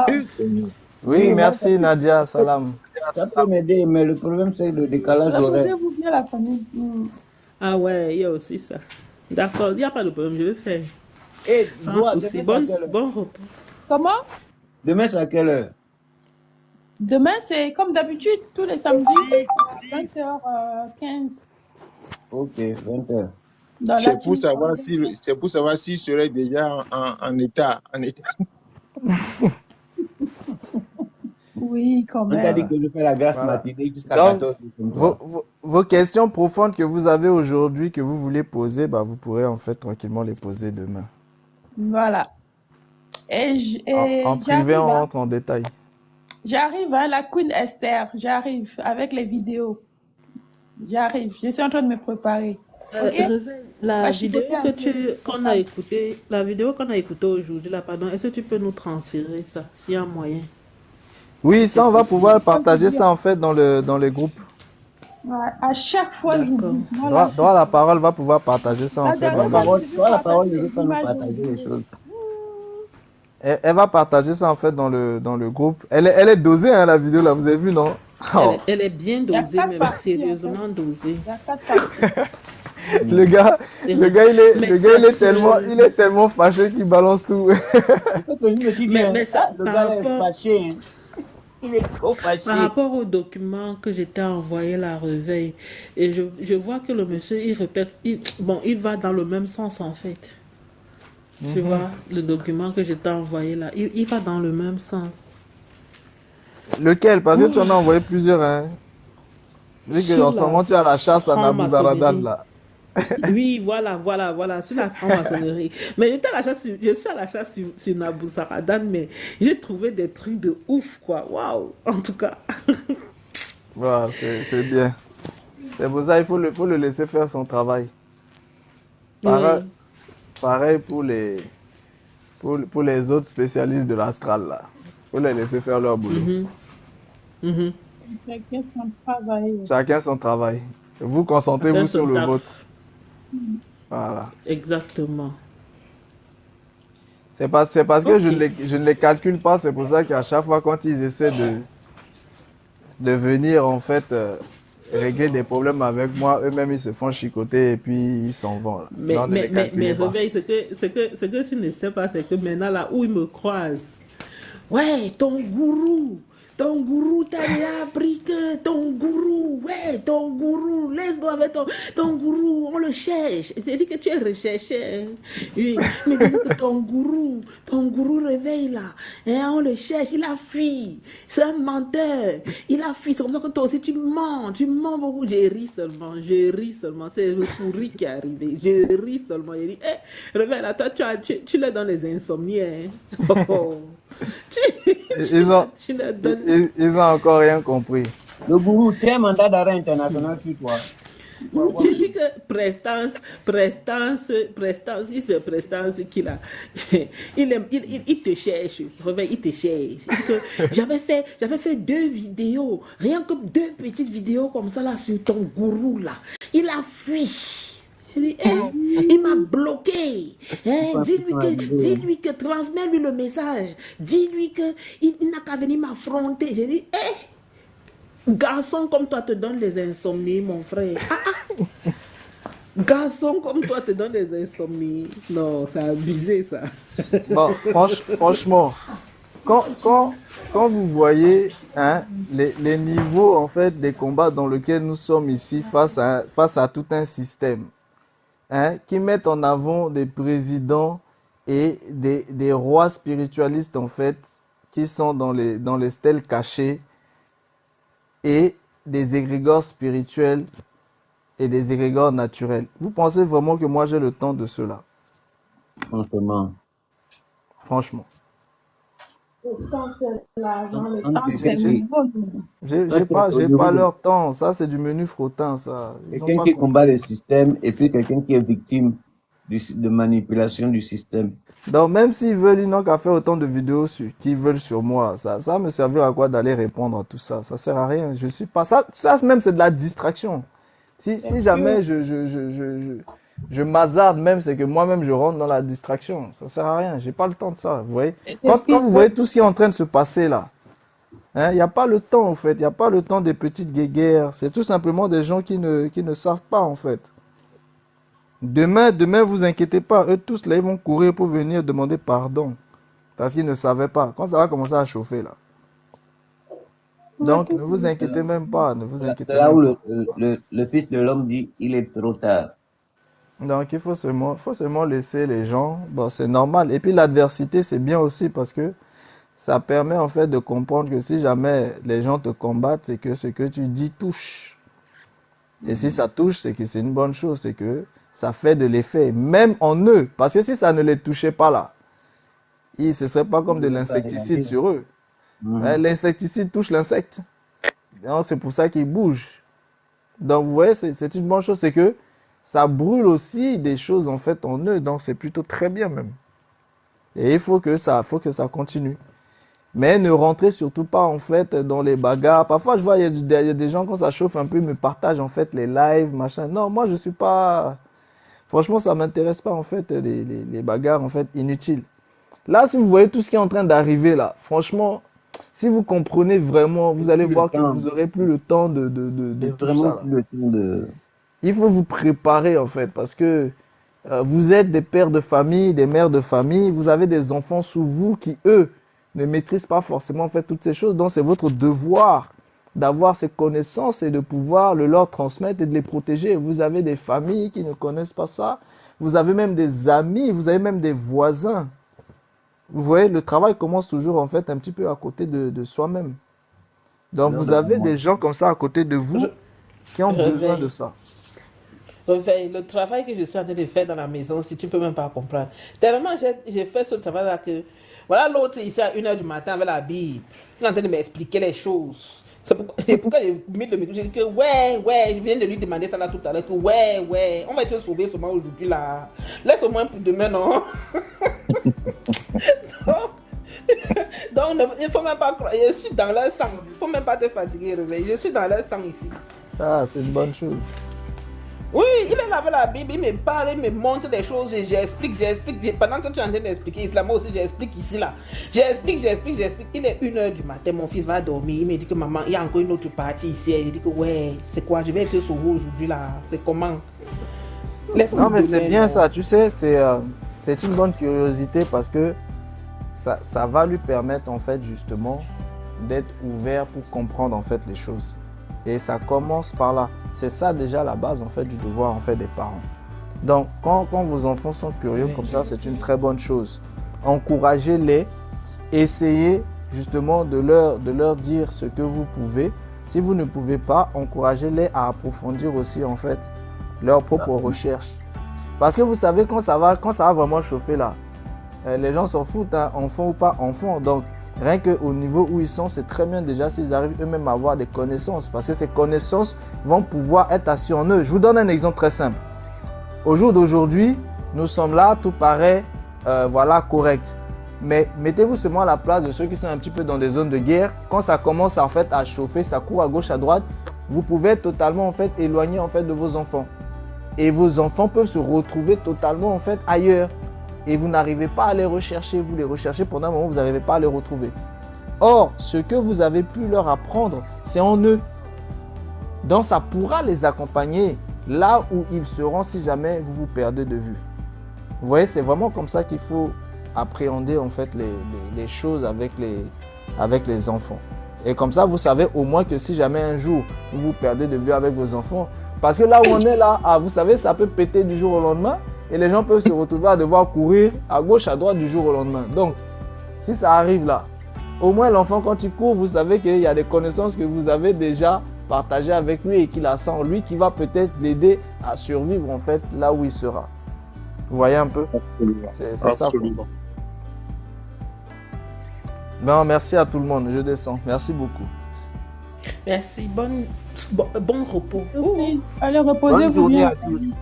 Eh, Seigneur. Oui, merci Nadia, salam. Ça peut m'aider, mais le problème, c'est le décalage horaire. Reposez-vous bien la famille. Ah ouais, il y a aussi ça. D'accord, il n'y a pas de problème, je vais faire. Et Sans toi, souci. demain, c'est à quelle heure? Bon repos. Comment? Demain, c'est à quelle heure? Demain, c'est comme d'habitude, tous les samedis, 20h15. Ok, 20h. Dans la C'est pour team. savoir s'il serait déjà en état. Oui, quand On t'a dit même. que je fais la grâce Voilà. matinée jusqu'à Donc, 14h comme toi. vos questions profondes que vous avez aujourd'hui, que vous voulez poser, bah, vous pourrez en fait tranquillement les poser demain. Voilà. Et En privé, j'arrive, on hein. rentre en détail. J'arrive, hein, la Queen Esther. J'arrive avec les vidéos. J'arrive. Je suis en train de me préparer. Ok? Réveil, la Va vidéo chipoter un peu. qu'on a écoutée, la vidéo qu'on a écoutée aujourd'hui, là, pardon, est-ce que tu peux nous transférer ça, s'il y a moyen? Oui, Si c'est ça, on va possible. pouvoir partager ça en fait dans les groupes. Ouais, à chaque fois, D'accord. j'oublie. Voilà. Droit à la parole va pouvoir partager ça en La fait dernière dans fois, les je groupes. devais Toi, la parole partager ne veut les pas nous images, j'ai partager les oublié. choses. Elle va partager ça en fait dans le groupe. Elle est dosée, hein, la vidéo là, vous avez vu, non? Oh. Elle est bien Il y a dosée, 4 même parties, en fait. sérieusement dosée. Il y a 4 parties. Le gars, C'est le vrai. gars, Mais il est ça se- tellement, il est tellement fâché qu'il balance tout. C'est que je me suis dit, Mais ça, le par gars est rapport, fâché. Hein. Il est trop fâché. par rapport au document que j'étais envoyé la réveil, et je vois que le monsieur, il répète, bon, il va dans le même sens en fait. Tu vois, le document que j'étais envoyé là, il va dans le même sens. Lequel? Parce que tu en as envoyé plusieurs, hein. Vu que Sur en ce la moment tu es à la chasse à Nabuzaradan franc-maçonnerie. là. Oui, voilà, sur la franc-maçonnerie. Mais je suis à la chasse sur Nabuzaradan, mais j'ai trouvé des trucs de ouf, quoi. Waouh, en tout cas. Voilà, c'est bien. C'est pour ça il faut le laisser faire son travail. Pareil, Oui. pareil pour les autres spécialistes de l'astral là. Faut les laisser faire leur boulot. Mhm, mhm. Chacun son travail. Chacun son travail. Vous Chacun concentrez-vous sur son le taf. vôtre. Voilà. Exactement. C'est parce que Ok. je ne les calcule pas. C'est pour ça qu'à chaque fois quand ils essaient de venir en fait régler des problèmes avec moi, eux-mêmes ils se font chicoter et puis ils s'en vont là. Mais, Non, ne les calculez pas. réveille, ce que tu ne sais pas, c'est que maintenant, là où il me croise, ouais, ton gourou t'a déjà appris que ton gourou, laisse-moi avec ton gourou, on le cherche. C'est dit que tu es recherché. Hein. Oui, mais disait que ton gourou réveille là, hein, on le cherche, il a fui. C'est un menteur, il a fui. C'est comme ça que toi aussi tu mens beaucoup. Je ris seulement, c'est le pourri qui est arrivé. Je ris seulement, je dis, réveille là, toi tu les donnes les insomnies. Hein. Oh, oh. Ils ont, Tu leur donnes. ils ont encore rien compris. Le gourou, tu as un mandat d'arrêt international sur toi. J'ai dit que prestance, c'est prestance qu'il a. Il te cherche, Réveil, il te cherche. Il dit que j'avais fait 2 vidéos, rien que 2 petites vidéos comme ça là sur ton gourou là. Il a fui. Je dis, il m'a bloqué. Dis-lui que transmets-lui le message. Dis-lui que il n'a qu'à venir m'affronter. J'ai dit, garçon comme toi te donne des insomnies, mon frère. Garçon comme toi te donne des insomnies. Non, c'est abusé ça. Bon, franchement, quand vous voyez les niveaux en fait des combats dans lesquels nous sommes ici face à tout un système qui mettent en avant des présidents et des rois spiritualistes en fait qui sont dans les stèles cachées et des égrégores spirituels et des égrégores naturels. Vous pensez vraiment que moi j'ai le temps de cela? Franchement. Franchement. Le temps, c'est l'argent. Le On temps, est c'est quelqu'un le monde. J'ai pas leur temps. Ça, c'est du menu frottin, ça. Ils ont quelqu'un pas qui compris. combat le système et puis quelqu'un qui est victime de manipulation du système. Donc, même s'ils veulent, ils n'ont qu'à faire autant de vidéos qu'ils veulent sur moi. Ça me servir à quoi d'aller répondre à tout ça? Ça sert à rien. Je suis pas, ça même, c'est de la distraction. Si jamais je m'hazarde même, c'est que moi-même, je rentre dans la distraction. Ça sert à rien. J'ai pas le temps de ça. Vous voyez? Et c'est Quand ce qu'il vous faut. voyez tout ce qui est en train de se passer là, il n'y a pas le temps, en fait. Il n'y a pas le temps des petites guéguerres. C'est tout simplement des gens qui ne savent pas, en fait. Demain, vous inquiétez pas. Eux tous, là, ils vont courir pour venir demander pardon. Parce qu'ils ne savaient pas. Quand ça va commencer à chauffer, là. Donc, ne vous inquiétez même pas. Ne vous C'est inquiétez là où même pas. le Fils de l'homme dit il est trop tard. Donc, il faut seulement laisser les gens. Bon, c'est normal. Et puis, l'adversité, c'est bien aussi parce que ça permet, en fait, de comprendre que si jamais les gens te combattent, c'est que ce que tu dis touche. Et si ça touche, c'est que c'est une bonne chose. C'est que ça fait de l'effet, même en eux. Parce que si ça ne les touchait pas là, ce ne serait pas comme de l'insecticide sur eux. L'insecticide touche l'insecte. Donc, c'est pour ça qu'ils bougent. Donc, vous voyez, c'est une bonne chose. C'est que ça brûle aussi des choses, en fait, en eux. Donc, c'est plutôt très bien même. Et il faut que ça continue. Mais ne rentrez surtout pas, en fait, dans les bagarres. Parfois, je vois, il y a des gens, quand ça chauffe un peu, ils me partagent, en fait, les lives, machin. Non, moi, je suis pas... Franchement, ça m'intéresse pas, en fait, les bagarres, en fait, inutiles. Là, si vous voyez tout ce qui est en train d'arriver, là, franchement, si vous comprenez vraiment, vous allez voir que vous n'aurez plus le temps de tout ça, là. Le temps de... Il faut vous préparer, en fait, parce que vous êtes des pères de famille, des mères de famille, vous avez des enfants sous vous qui, eux, ne maîtrisent pas forcément, en fait, toutes ces choses. Donc, c'est votre devoir d'avoir ces connaissances et de pouvoir le leur transmettre et de les protéger. Vous avez des familles qui ne connaissent pas ça. Vous avez même des amis, vous avez même des voisins. Vous voyez, le travail commence toujours, en fait, un petit peu à côté de soi-même. Donc, vous avez des gens comme ça à côté de vous qui ont besoin de ça. Le travail que je suis en train de faire dans la maison, si tu peux même pas comprendre. Tellement j'ai fait ce travail-là que... Voilà l'autre ici à 1h du matin avec la Bible. Il est en train de m'expliquer les choses. C'est pourquoi j'ai mis le micro. J'ai dit que ouais, je viens de lui demander ça là tout à l'heure. Que ouais, on va te sauver seulement aujourd'hui là. Laisse au moins pour demain, non? Donc, il ne faut même pas croire. Je suis dans leur sang. Il ne faut même pas te fatiguer, Réveil. Je suis dans leur sang ici. Ça, c'est une bonne chose. Oui, il est là avec la Bible, il me parle, il me montre des choses, j'explique. Pendant que tu es en train d'expliquer islam, moi aussi j'explique ici là. J'explique. Il est 1h du matin, mon fils va dormir. Il me dit que maman, il y a encore une autre partie ici. Il dit que ouais, c'est quoi, je vais te sauver aujourd'hui là. C'est comment? Non, mais c'est bien ça, tu sais, c'est une bonne curiosité parce que ça va lui permettre en fait justement d'être ouvert pour comprendre en fait les choses. Et ça commence par là. C'est ça déjà la base en fait du devoir en fait des parents. Donc quand vos enfants sont curieux comme ça, c'est une très bonne chose. Encouragez-les, essayez justement de leur dire ce que vous pouvez. Si vous ne pouvez pas, encouragez-les à approfondir aussi en fait leurs propres recherches. Parce que vous savez quand ça va vraiment chauffer là, les gens s'en foutent, hein, enfant ou pas enfant. Donc Rien qu'au niveau où ils sont, c'est très bien déjà s'ils arrivent eux-mêmes à avoir des connaissances. Parce que ces connaissances vont pouvoir être assis en eux. Je vous donne un exemple très simple. Au jour d'aujourd'hui, nous sommes là, tout paraît voilà, correct. Mais mettez-vous seulement à la place de ceux qui sont un petit peu dans des zones de guerre. Quand ça commence en fait à chauffer, ça court à gauche, à droite, vous pouvez être totalement en fait éloigné en fait de vos enfants. Et vos enfants peuvent se retrouver totalement en fait ailleurs. Et vous n'arrivez pas à les rechercher. Vous les recherchez pendant un moment, vous n'arrivez pas à les retrouver. Or, ce que vous avez pu leur apprendre, c'est en eux. Donc ça pourra les accompagner là où ils seront si jamais vous vous perdez de vue. Vous voyez, c'est vraiment comme ça qu'il faut appréhender en fait les choses avec les enfants. Et comme ça, vous savez au moins que si jamais un jour vous vous perdez de vue avec vos enfants, parce que là où on est là, vous savez, ça peut péter du jour au lendemain et les gens peuvent se retrouver à devoir courir à gauche, à droite du jour au lendemain. Donc, si ça arrive là, au moins l'enfant quand il court, vous savez qu'il y a des connaissances que vous avez déjà partagées avec lui et qu'il a ça en lui qui va peut-être l'aider à survivre en fait là où il sera. Vous voyez un peu? Absolument. C'est ça. Absolument. Non, merci à tout le monde. Je descends. Merci beaucoup. Merci. Bon repos. Merci. Allez, Bonne reposez-vous journée bien. à tous.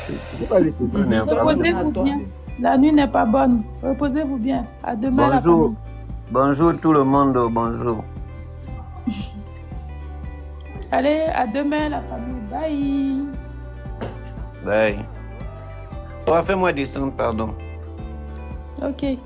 Je sais pas laisser tourner, hein, vraiment. Reposez-vous bien. La nuit n'est pas bonne. Reposez-vous bien. À demain, la Bonjour. famille. Bonjour tout le monde, bonjour. Allez, à demain, la famille. Bye. Bye. Oh, fais-moi descendre, pardon. Ok.